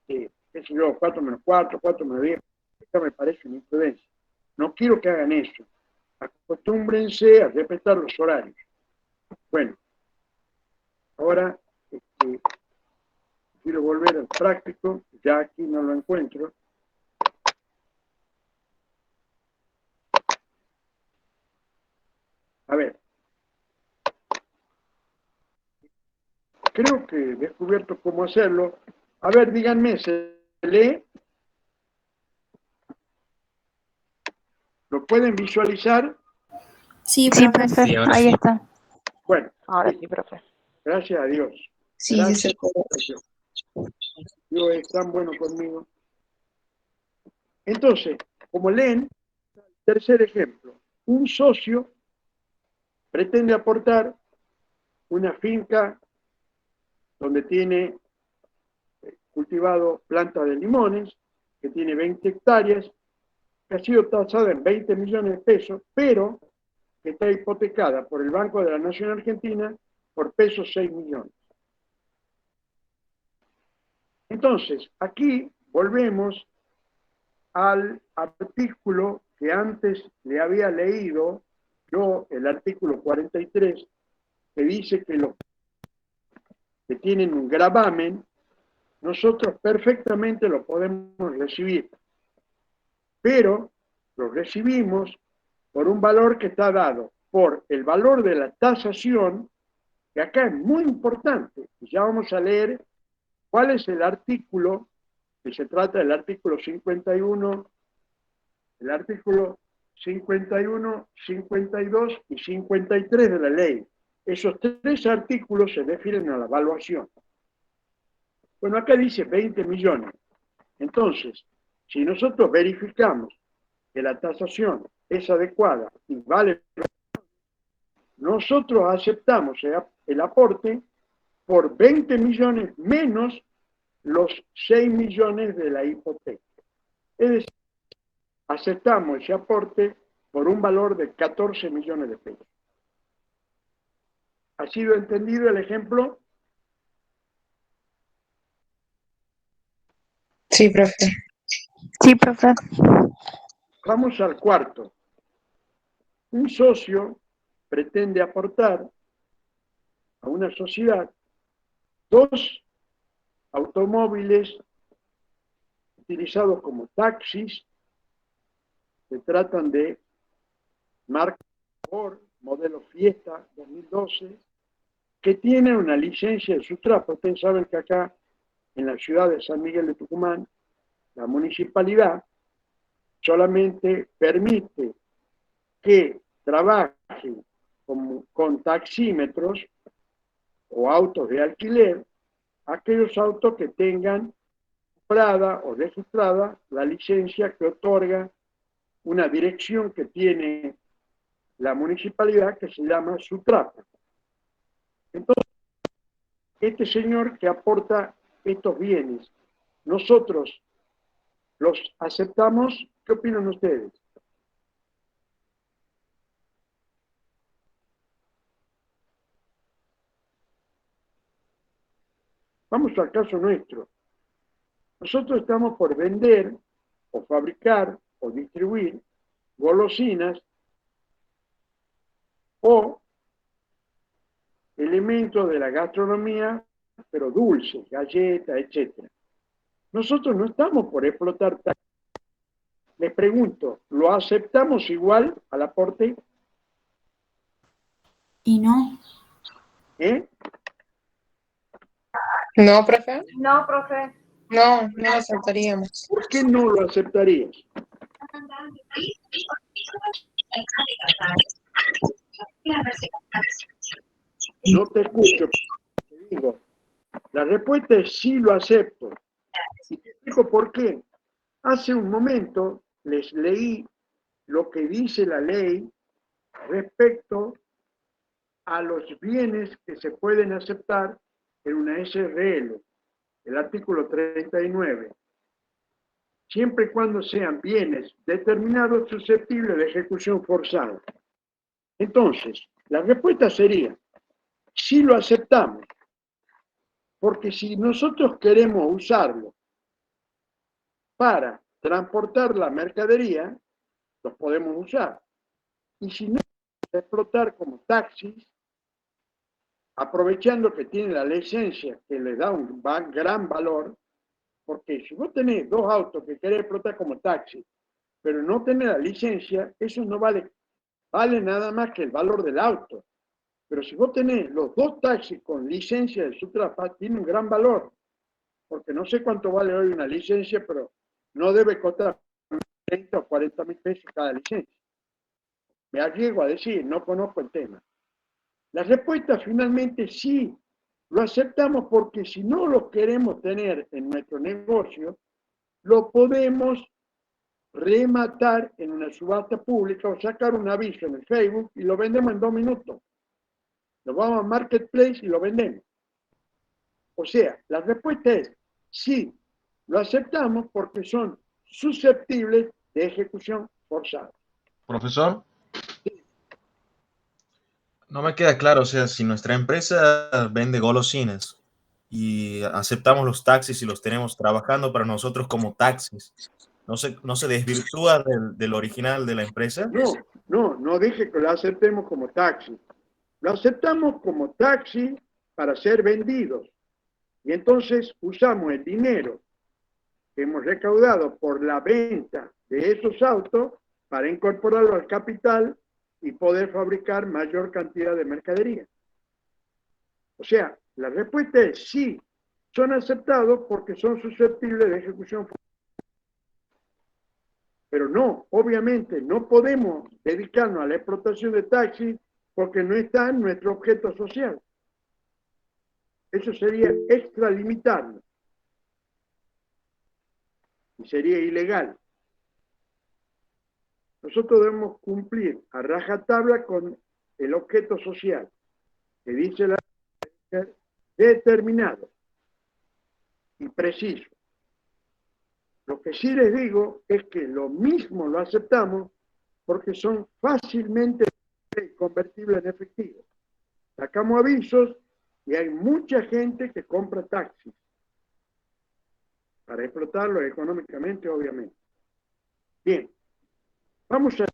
qué sé yo, 4 menos 4, 4 menos 10. Esta me parece una imprudencia. No quiero que hagan eso. Acostúmbrense a respetar los horarios. Bueno, ahora quiero volver al práctico, ya aquí no lo encuentro. A ver, creo que he descubierto cómo hacerlo. A ver, díganme, ¿se lee? ¿Lo pueden visualizar? Sí, Sí, profe, Sí, ahora ahí sí. está. Bueno, ahora sí, profe. gracias a Dios. Sí, Gracias se puede. a Dios. Dios es tan bueno conmigo. Entonces, como leen, tercer ejemplo, un socio pretende aportar una finca donde tiene cultivado plantas de limones, que tiene 20 hectáreas, que ha sido tasada en 20 millones de pesos, pero que está hipotecada por el Banco de la Nación Argentina por pesos 6 millones. Entonces, aquí volvemos al artículo que antes le había leído yo, el artículo 43, que dice que los que tienen un gravamen, nosotros perfectamente lo podemos recibir, pero lo recibimos por un valor que está dado por el valor de la tasación, que acá es muy importante, y ya vamos a leer cuál es el artículo, que se trata del artículo 51, el artículo 51, 52 y 53 de la ley. Esos tres artículos se refieren a la evaluación. Bueno, acá dice 20 millones. Entonces, si nosotros verificamos que la tasación es adecuada y vale, nosotros aceptamos el aporte por 20 millones menos los 6 millones de la hipoteca. Es decir, aceptamos ese aporte por un valor de 14 millones de pesos. ¿Ha sido entendido el ejemplo? Sí, profe. Sí, profe. Vamos al cuarto. Un socio pretende aportar a una sociedad 2 automóviles utilizados como taxis. Se tratan de marca Ford, modelo Fiesta 2012, que tienen una licencia de Sutrapa. Ustedes saben que acá en la ciudad de San Miguel de Tucumán, la municipalidad solamente permite que trabajen con taxímetros o autos de alquiler aquellos autos que tengan comprada o registrada la licencia que otorga una dirección que tiene la municipalidad que se llama Sutrapa. Entonces, este señor que aporta estos bienes, nosotros los aceptamos. ¿Qué opinan ustedes? Vamos al caso nuestro. Nosotros estamos por vender o fabricar o distribuir golosinas o elementos de la gastronomía, pero dulces, galletas, etc. Nosotros no estamos por explotar. Les pregunto, ¿lo aceptamos igual al aporte? Y no. No, profe. No, profe. No, no lo aceptaríamos. ¿Por qué no lo aceptarías? No te escucho. Te digo, la respuesta es sí, lo acepto. Y te explico por qué. Hace un momento les leí lo que dice la ley respecto a los bienes que se pueden aceptar en una SRL, el artículo 39, siempre y cuando sean bienes determinados susceptibles de ejecución forzada. Entonces, la respuesta sería, sí lo aceptamos, porque si nosotros queremos usarlo para transportar la mercadería, los podemos usar. Y si no, explotar como taxis, aprovechando que tiene la licencia que le da un gran valor, porque si vos tenés 2 autos que querés explotar como taxi, pero no tenés la licencia, eso no vale nada más que el valor del auto. Pero si vos tenés los 2 taxis con licencia de Sutrapa, tiene un gran valor, porque no sé cuánto vale hoy una licencia, pero no debe costar 30 o 40 mil pesos cada licencia. Me arriesgo a decir, no conozco el tema. La respuesta finalmente sí, lo aceptamos porque si no lo queremos tener en nuestro negocio, lo podemos rematar en una subasta pública o sacar un aviso en el Facebook y lo vendemos en 2 minutos. Lo vamos a Marketplace y lo vendemos. O sea, la respuesta es sí, lo aceptamos porque son susceptibles de ejecución forzada. Profesor, no me queda claro, o sea, si nuestra empresa vende golosinas y aceptamos los taxis y los tenemos trabajando para nosotros como taxis, ¿no se desvirtúa del original de la empresa? No deje que lo aceptemos como taxi. Lo aceptamos como taxi para ser vendidos. Y entonces usamos el dinero que hemos recaudado por la venta de esos autos para incorporarlo al capital y poder fabricar mayor cantidad de mercadería. O sea, la respuesta es sí, son aceptados porque son susceptibles de ejecución. Pero no, obviamente no podemos dedicarnos a la explotación de taxis porque no está en nuestro objeto social. Eso sería extralimitarlo. Y sería ilegal. Nosotros debemos cumplir a rajatabla con el objeto social, que dice la ley, determinado y preciso. Lo que sí les digo es que lo mismo lo aceptamos porque son fácilmente convertibles en efectivo. Sacamos avisos y hay mucha gente que compra taxis para explotarlo económicamente, obviamente. Bien, vamos a...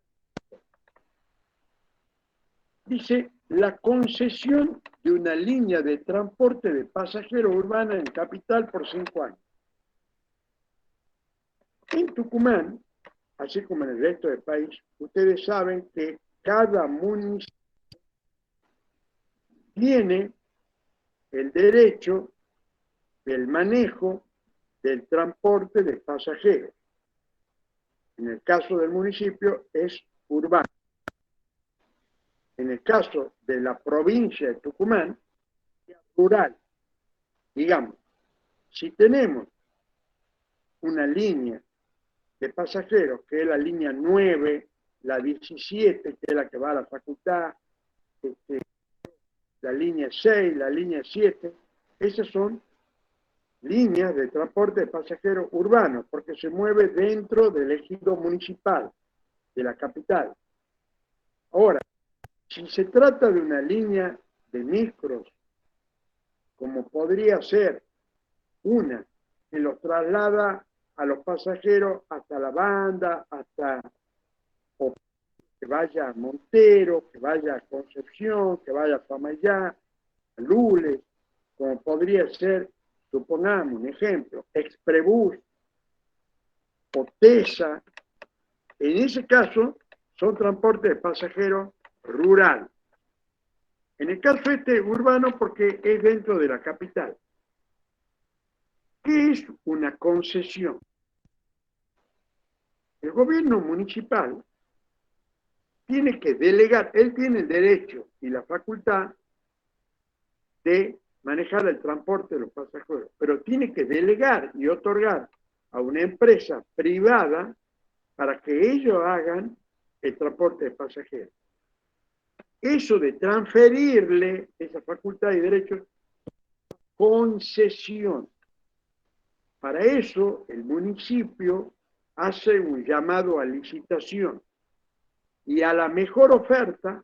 Dice, la concesión de una línea de transporte de pasajeros urbana en capital por 5 años. En Tucumán, así como en el resto del país, ustedes saben que cada municipio tiene el derecho del manejo del transporte de pasajeros. En el caso del municipio es urbano. En el caso de la provincia de Tucumán, es rural. Digamos, si tenemos una línea de pasajeros, que es la línea 9, la 17, que es la que va a la facultad, la línea 6, la línea 7, esas son líneas de transporte de pasajeros urbanos, porque se mueve dentro del ejido municipal de la capital. Ahora, si se trata de una línea de micros, como podría ser una que los traslada a los pasajeros hasta la banda, hasta o que vaya a Montero, que vaya a Concepción, que vaya a Famayá, a Lules, como podría ser, supongamos un ejemplo, Expribus o TESA. En ese caso son transportes de pasajeros rural. En el caso urbano, porque es dentro de la capital. ¿Qué es una concesión? El gobierno municipal tiene que delegar, él tiene el derecho y la facultad de manejar el transporte de los pasajeros, pero tiene que delegar y otorgar a una empresa privada para que ellos hagan el transporte de pasajeros. Eso de transferirle esa facultad y derechos, concesión. Para eso, el municipio hace un llamado a licitación y a la mejor oferta,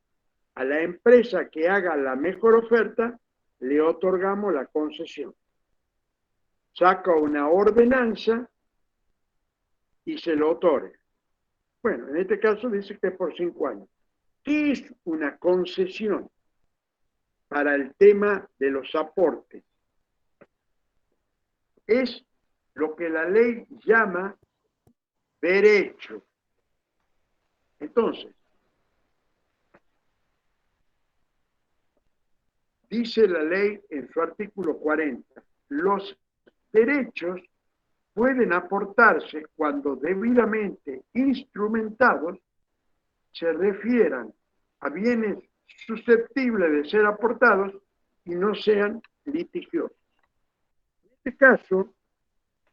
a la empresa que haga la mejor oferta, le otorgamos la concesión. Saca una ordenanza y se lo otorga. Bueno, en este caso dice que es por 5 años. ¿Qué es una concesión para el tema de los aportes? Es lo que la ley llama derecho. Entonces, dice la ley en su artículo 40, los derechos pueden aportarse cuando debidamente instrumentados se refieran a bienes susceptibles de ser aportados y no sean litigiosos. En este caso,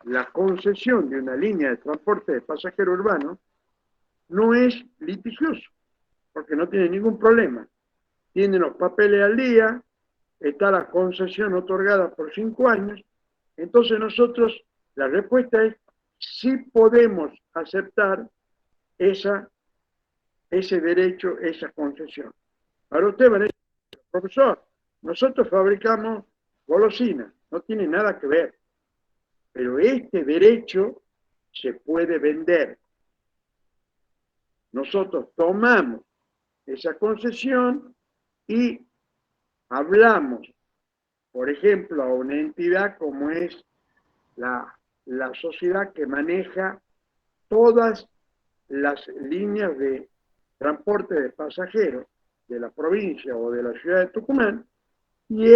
la concesión de una línea de transporte de pasajero urbano no es litigioso, porque no tiene ningún problema. Tiene los papeles al día, está la concesión otorgada por 5 años, entonces nosotros, la respuesta es sí podemos aceptar ese derecho, esa concesión. Ahora usted va a decir, profesor, nosotros fabricamos golosinas, no tiene nada que ver. Pero este derecho se puede vender. Nosotros tomamos esa concesión y hablamos, por ejemplo, a una entidad como es la sociedad que maneja todas las líneas de transporte de pasajeros de la provincia o de la ciudad de Tucumán, y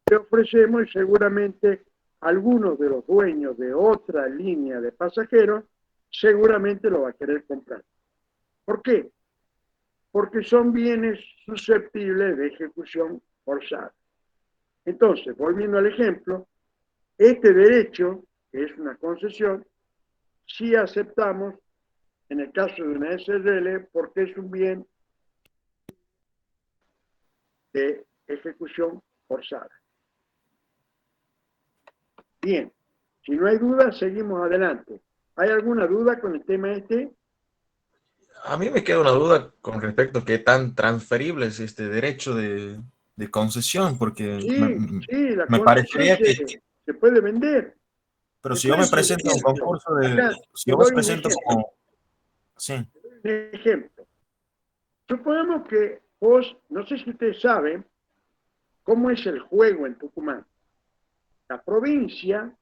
le ofrecemos, y seguramente algunos de los dueños de otra línea de pasajeros seguramente lo va a querer comprar. ¿Por qué? Porque son bienes susceptibles de ejecución forzada. Entonces, volviendo al ejemplo, este derecho, que es una concesión, sí aceptamos en el caso de una SRL porque es un bien de ejecución forzada. Bien, si no hay duda, seguimos adelante. ¿Hay alguna duda con el tema este? A mí me queda una duda con respecto a qué tan transferible es este derecho de concesión, porque Sí, la me concesión parecería que, se puede vender. pero Se si yo me puede presento a un vender. concurso de, Acá, si te yo me doy un presento ejemplo. como, sí, Un ejemplo. Supongamos que vos, no sé si ustedes saben cómo es el juego en Tucumán. La provincia,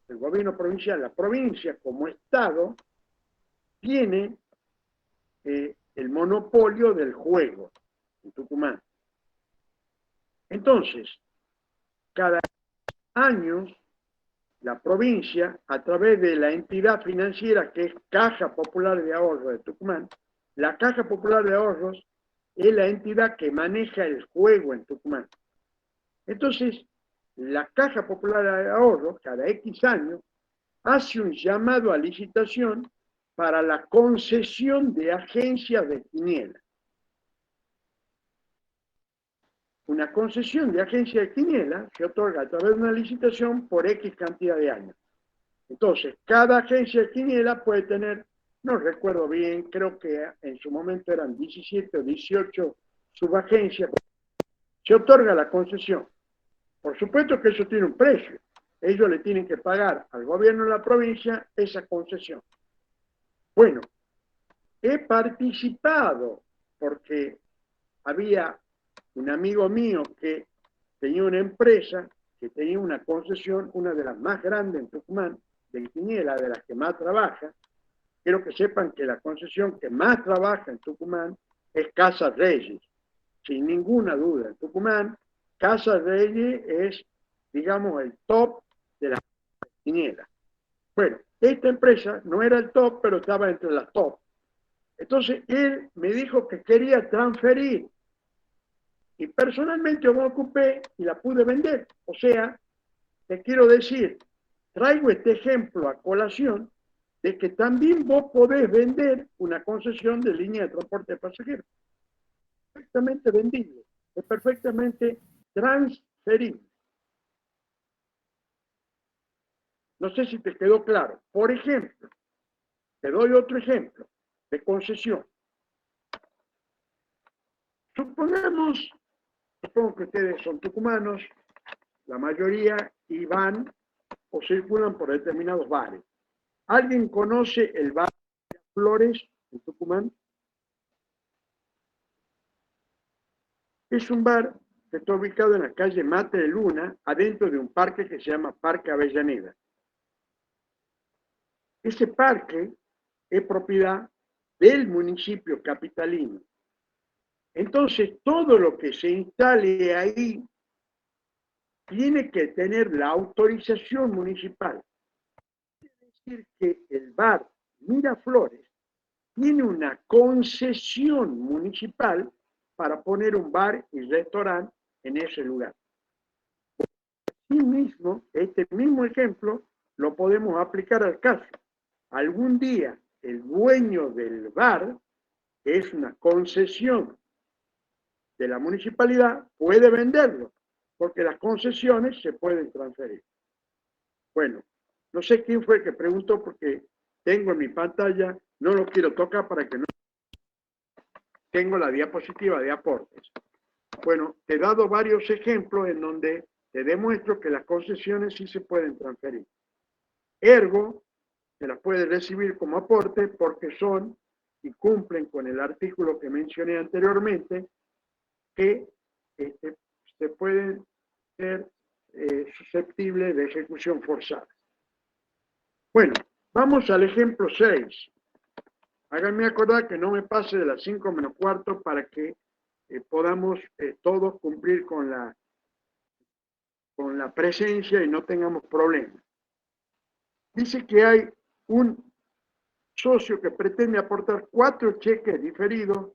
el gobierno provincial, la provincia como Estado, tiene el monopolio del juego en Tucumán. Entonces, cada año, la provincia, a través de la entidad financiera que es Caja Popular de Ahorros de Tucumán, la Caja Popular de Ahorros es la entidad que maneja el juego en Tucumán. Entonces, la Caja Popular de Ahorros, cada X años, hace un llamado a licitación para la concesión de agencias de quiniela. Una concesión de agencia de quiniela se otorga a través de una licitación por X cantidad de años. Entonces, cada agencia de quiniela puede tener, no recuerdo bien, creo que en su momento eran 17 o 18 subagencias. Se otorga la concesión. Por supuesto que eso tiene un precio. Ellos le tienen que pagar al gobierno de la provincia esa concesión. Bueno, he participado porque había un amigo mío que tenía una empresa que tenía una concesión, una de las más grandes en Tucumán, de quiniela, de las que más trabaja. Quiero que sepan que la concesión que más trabaja en Tucumán es Casa Reyes, sin ninguna duda. En Tucumán, Casa Reyes es, digamos, el top de la quiniela. Bueno, esta empresa no era el top, pero estaba entre las top. Entonces, él me dijo que quería transferir. Y personalmente yo me ocupé y la pude vender. O sea, te quiero decir, traigo este ejemplo a colación de que también vos podés vender una concesión de línea de transporte de pasajeros. Perfectamente vendible, es perfectamente transferible. No sé si te quedó claro. Por ejemplo, te doy otro ejemplo de concesión. Supongo que ustedes son tucumanos, la mayoría, y van o circulan por determinados bares. ¿Alguien conoce el bar Flores en Tucumán? Es un bar que está ubicado en la calle Mate de Luna, adentro de un parque que se llama Parque Avellaneda. Ese parque es propiedad del municipio capitalino. Entonces, todo lo que se instale ahí tiene que tener la autorización municipal. Es decir, que el bar Miraflores tiene una concesión municipal para poner un bar y restaurante en ese lugar. Asimismo, este mismo ejemplo lo podemos aplicar al caso. Algún día el dueño del bar, que es una concesión de la municipalidad, puede venderlo, porque las concesiones se pueden transferir. Bueno, no sé quién fue el que preguntó, porque tengo en mi pantalla, no lo quiero tocar para que no... Tengo la diapositiva de aportes. Bueno, he dado varios ejemplos en donde te demuestro que las concesiones sí se pueden transferir. Ergo, se las puede recibir como aporte porque son y cumplen con el artículo que mencioné anteriormente, que se pueden ser susceptibles de ejecución forzada. Bueno, vamos al ejemplo 6. Háganme acordar que no me pase de las 5 menos cuarto para que podamos todos cumplir con la presencia y no tengamos problemas. Dice que hay un socio que pretende aportar 4 cheques diferidos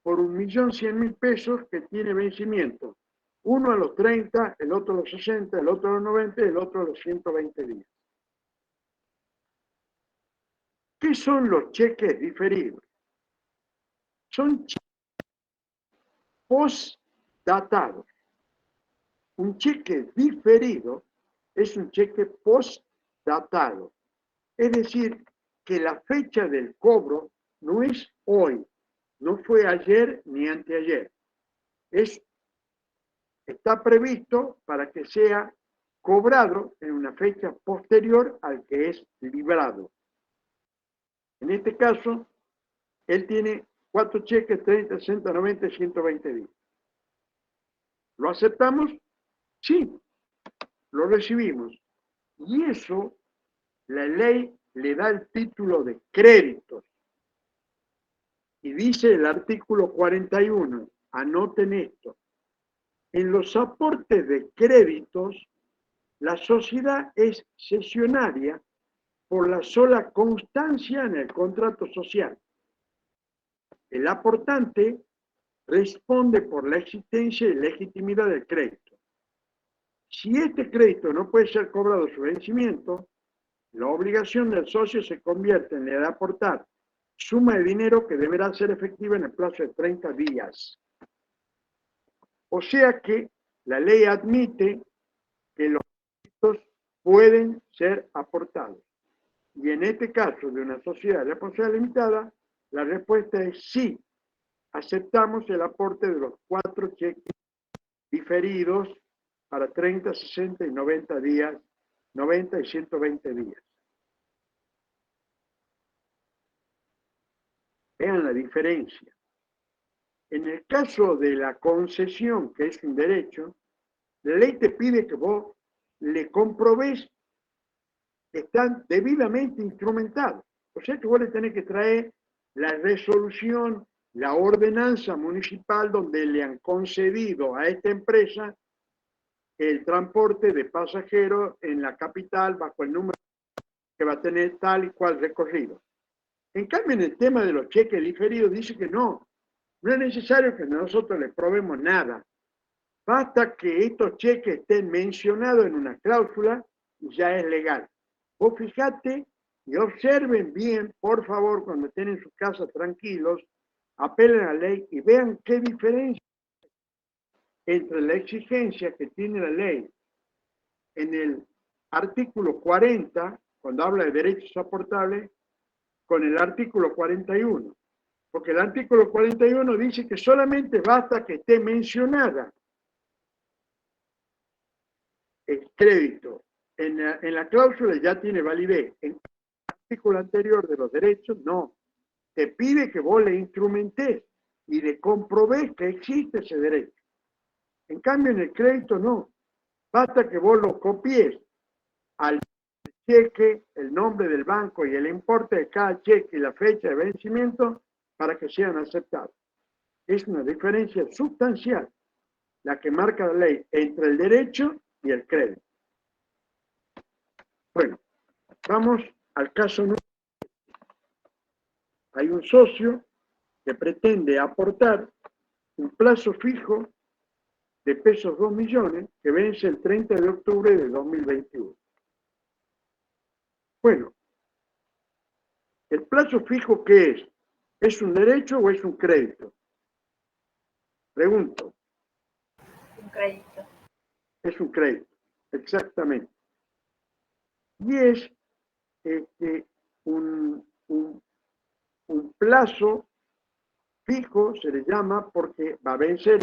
por 1.100.000 pesos que tiene vencimiento. Uno a los 30, el otro a los 60, el otro a los 90 y el otro a los 120 días. ¿Qué son los cheques diferidos? Son cheques postdatados. Un cheque diferido es un cheque postdatado. Es decir, que la fecha del cobro no es hoy, no fue ayer ni anteayer. Está previsto para que sea cobrado en una fecha posterior al que es librado. En este caso, él tiene 4 cheques, 30, 60, 90 y 120 días. ¿Lo aceptamos? Sí, lo recibimos. Y eso, la ley le da el título de créditos. Y dice el artículo 41, anoten esto, en los aportes de créditos, la sociedad es cesionaria por la sola constancia en el contrato social. El aportante responde por la existencia y legitimidad del crédito. Si este crédito no puede ser cobrado a su vencimiento, la obligación del socio se convierte en la de aportar suma de dinero que deberá ser efectiva en el plazo de 30 días. O sea que la ley admite que los créditos pueden ser aportados. Y en este caso de una sociedad de responsabilidad limitada, la respuesta es sí. Aceptamos el aporte de los 4 cheques diferidos para 30, 60 y 90 días, 90 y 120 días. Vean la diferencia. En el caso de la concesión, que es un derecho, la ley te pide que vos le comprobés que están debidamente instrumentados. O sea que vos le tenés que traer la resolución, la ordenanza municipal donde le han concedido a esta empresa el transporte de pasajeros en la capital bajo el número que va a tener tal y cual recorrido. En cambio, en el tema de los cheques diferidos dice que no es necesario que nosotros le probemos nada. Basta que estos cheques estén mencionados en una cláusula y ya es legal. Vos fijate y observen bien, por favor, cuando estén en sus casas tranquilos, apelen a la ley y vean qué diferencia entre la exigencia que tiene la ley en el artículo 40, cuando habla de derechos aportables, con el artículo 41. Porque el artículo 41 dice que solamente basta que esté mencionada el crédito en la cláusula ya tiene validez. En el artículo anterior de los derechos, no. Te pide que vos le instrumentes y le comprobés que existe ese derecho. En cambio, en el crédito no. Basta que vos lo copies al cheque, el nombre del banco y el importe de cada cheque y la fecha de vencimiento para que sean aceptados. Es una diferencia sustancial la que marca la ley entre el derecho y el crédito. Bueno, vamos al caso número. Hay un socio que pretende aportar un plazo fijo de pesos 2 millones que vence el 30 de octubre de 2021. Bueno, ¿el plazo fijo qué es? ¿Es un derecho o es un crédito? Pregunto. Un crédito. Es un crédito, exactamente. Y es un plazo fijo, se le llama porque va a vencer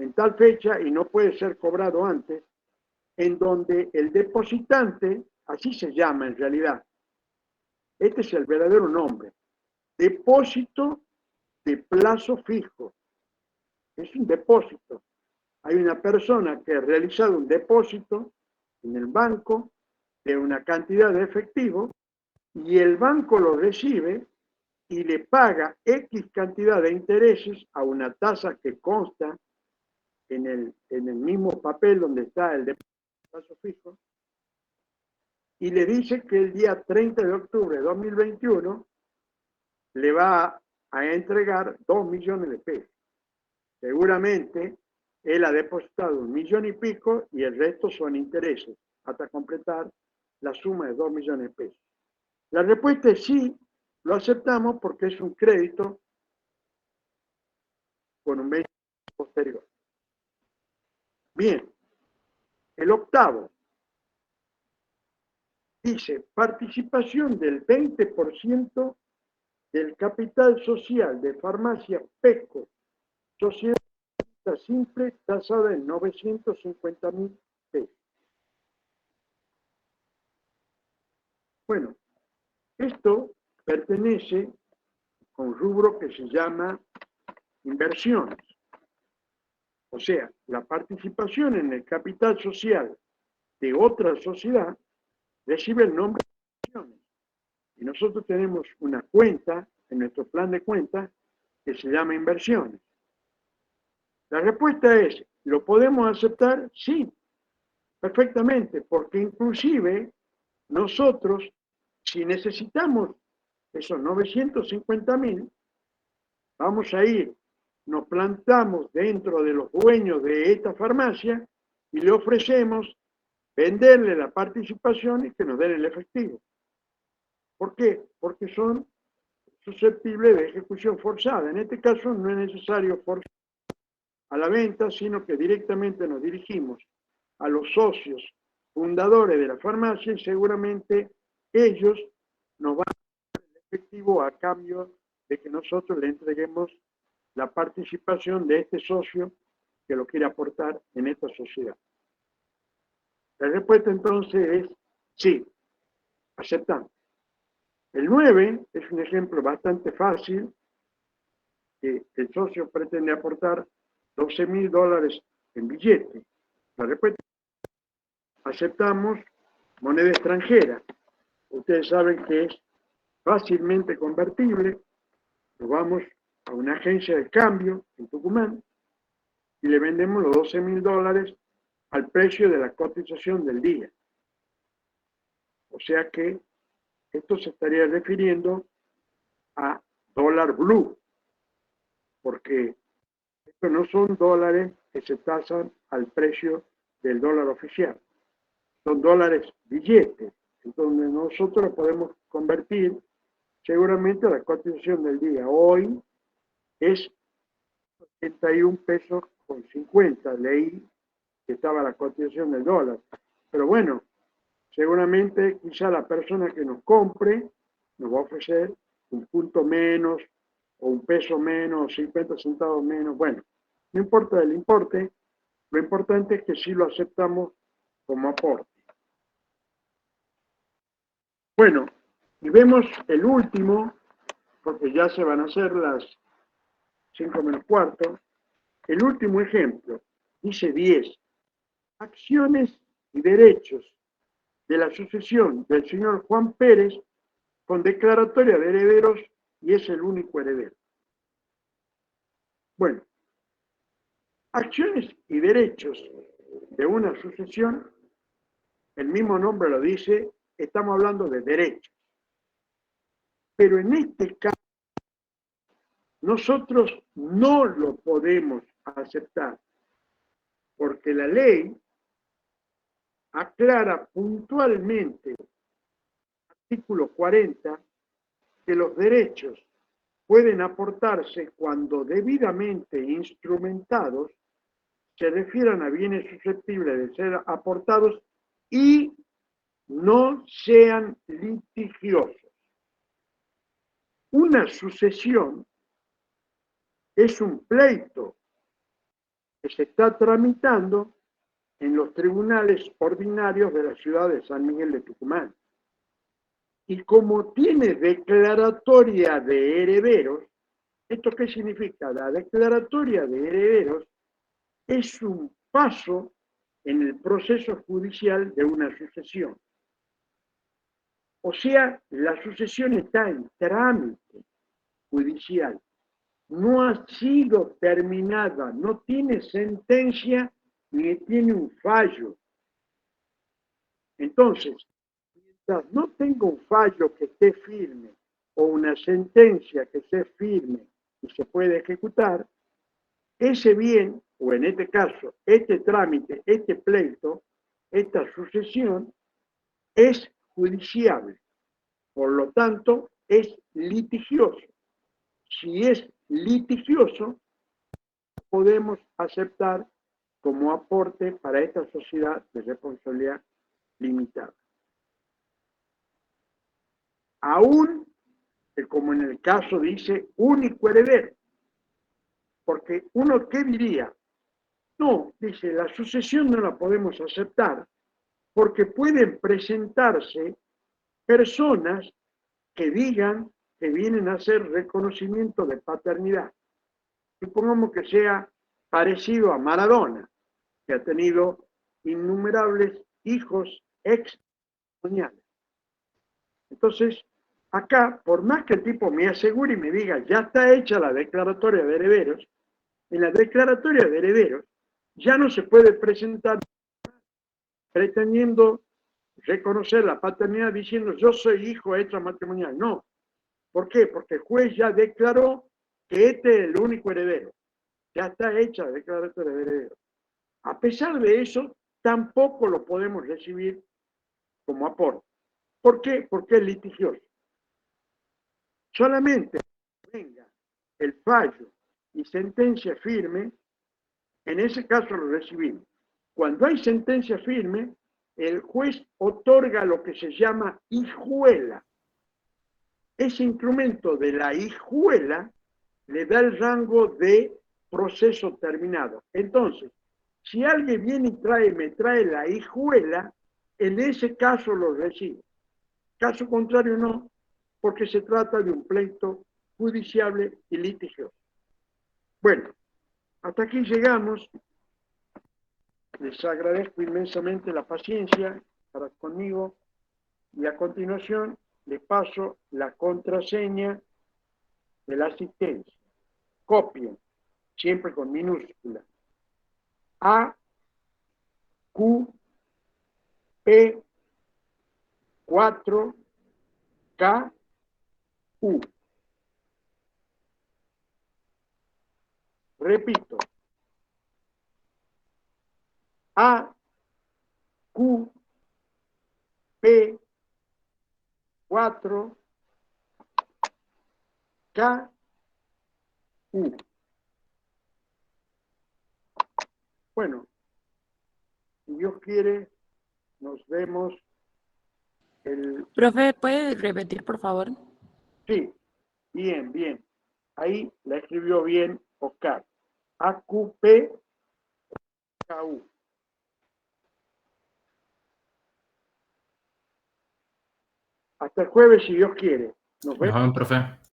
en tal fecha y no puede ser cobrado antes, en donde el depositante, así se llama en realidad, este es el verdadero nombre, depósito de plazo fijo. Es un depósito. Hay una persona que ha realizado un depósito en el banco de una cantidad de efectivo y el banco lo recibe y le paga X cantidad de intereses a una tasa que consta en el mismo papel donde está el depósito de plazo fijo, y le dice que el día 30 de octubre de 2021 le va a entregar 2 millones de pesos. Seguramente él ha depositado 1 millón y pico y el resto son intereses, hasta completar la suma de 2 millones de pesos. La respuesta es sí, lo aceptamos porque es un crédito con un vencimiento posterior. Bien, el octavo dice participación del 20% del capital social de Farmacia Peco, sociedad simple, tasada en 950.000 pesos. Bueno, esto pertenece a un rubro que se llama inversiones. O sea, la participación en el capital social de otra sociedad recibe el nombre de inversiones. Y nosotros tenemos una cuenta en nuestro plan de cuentas que se llama inversiones. La respuesta es, ¿lo podemos aceptar? Sí, perfectamente, porque inclusive nosotros, si necesitamos esos 950.000, vamos a ir, nos plantamos dentro de los dueños de esta farmacia y le ofrecemos venderle la participación y que nos den el efectivo. ¿Por qué? Porque son susceptibles de ejecución forzada. En este caso no es necesario forzar a la venta, sino que directamente nos dirigimos a los socios fundadores de la farmacia y seguramente ellos nos van a dar el efectivo a cambio de que nosotros le entreguemos la participación de este socio que lo quiere aportar en esta sociedad. La respuesta entonces es sí, aceptamos. El 9 es un ejemplo bastante fácil, que el socio pretende aportar $12.000 en billete. La respuesta es aceptamos moneda extranjera. Ustedes saben que es fácilmente convertible. Nos vamos a una agencia de cambio en Tucumán y le vendemos los $12.000 al precio de la cotización del día. O sea que esto se estaría refiriendo a dólar blue, porque estos no son dólares que se tasan al precio del dólar oficial, son dólares billetes, entonces nosotros lo podemos convertir seguramente a la cotización del día. Hoy es 81 pesos con 50, leí que estaba la cotización del dólar, pero bueno, seguramente quizá la persona que nos compre nos va a ofrecer un punto menos o un peso menos, 50 centavos menos, bueno, no importa el importe, lo importante es que sí lo aceptamos como aporte. Bueno, y vemos el último, porque ya se van a hacer las 5 menos cuarto, el último ejemplo, dice 10, acciones y derechos de la sucesión del señor Juan Pérez con declaratoria de herederos y es el único heredero. Bueno, acciones y derechos de una sucesión, el mismo nombre lo dice, estamos hablando de derechos. Pero en este caso, nosotros no lo podemos aceptar, porque la ley aclara puntualmente, artículo 40, que los derechos pueden aportarse cuando debidamente instrumentados se refieran a bienes susceptibles de ser aportados y no sean litigiosos. Una sucesión es un pleito que se está tramitando en los tribunales ordinarios de la ciudad de San Miguel de Tucumán. Y como tiene declaratoria de herederos, ¿esto qué significa? La declaratoria de herederos es un paso en el proceso judicial de una sucesión. O sea, la sucesión está en trámite judicial. No ha sido terminada, no tiene sentencia ni tiene un fallo. Entonces, mientras no tenga un fallo que esté firme o una sentencia que esté firme y se puede ejecutar, ese bien, o en este caso, este trámite, este pleito, esta sucesión, es judiciable. Por lo tanto, es litigioso. Si es litigioso, podemos aceptar como aporte para esta sociedad de responsabilidad limitada. Aún, como en el caso dice, único heredero. Porque uno, ¿qué diría? No, dice, la sucesión no la podemos aceptar porque pueden presentarse personas que digan que vienen a hacer reconocimiento de paternidad. Supongamos que sea parecido a Maradona, que ha tenido innumerables hijos extrañales. Entonces, acá, por más que el tipo me asegure y me diga, ya está hecha la declaratoria de herederos, en la declaratoria de herederos ya no se puede presentar pretendiendo reconocer la paternidad diciendo yo soy hijo extramatrimonial. No. ¿Por qué? Porque el juez ya declaró que este es el único heredero. Ya está hecha la declaratoria de heredero. A pesar de eso, tampoco lo podemos recibir como aporte. ¿Por qué? Porque es litigioso. Solamente venga el fallo y sentencia firme, en ese caso lo recibimos. Cuando hay sentencia firme, el juez otorga lo que se llama hijuela. Ese instrumento de la hijuela le da el rango de proceso terminado. Entonces, si alguien viene y me trae la hijuela, en ese caso lo recibo. Caso contrario no, porque se trata de un pleito judiciable y litigioso. Bueno, hasta aquí llegamos. Les agradezco inmensamente la paciencia para conmigo y a continuación les paso la contraseña de la asistencia. Copien, siempre con minúscula. A, Q, P, 4, K, U. Repito. A, Q, P, 4, K, U. Bueno, si Dios quiere, nos vemos el... Profe, ¿puede repetir, por favor? Sí, bien, bien. Ahí la escribió bien Oscar. A, Q, P, K, U. Hasta el jueves, si Dios quiere. Nos Nos vemos. vemos, profe.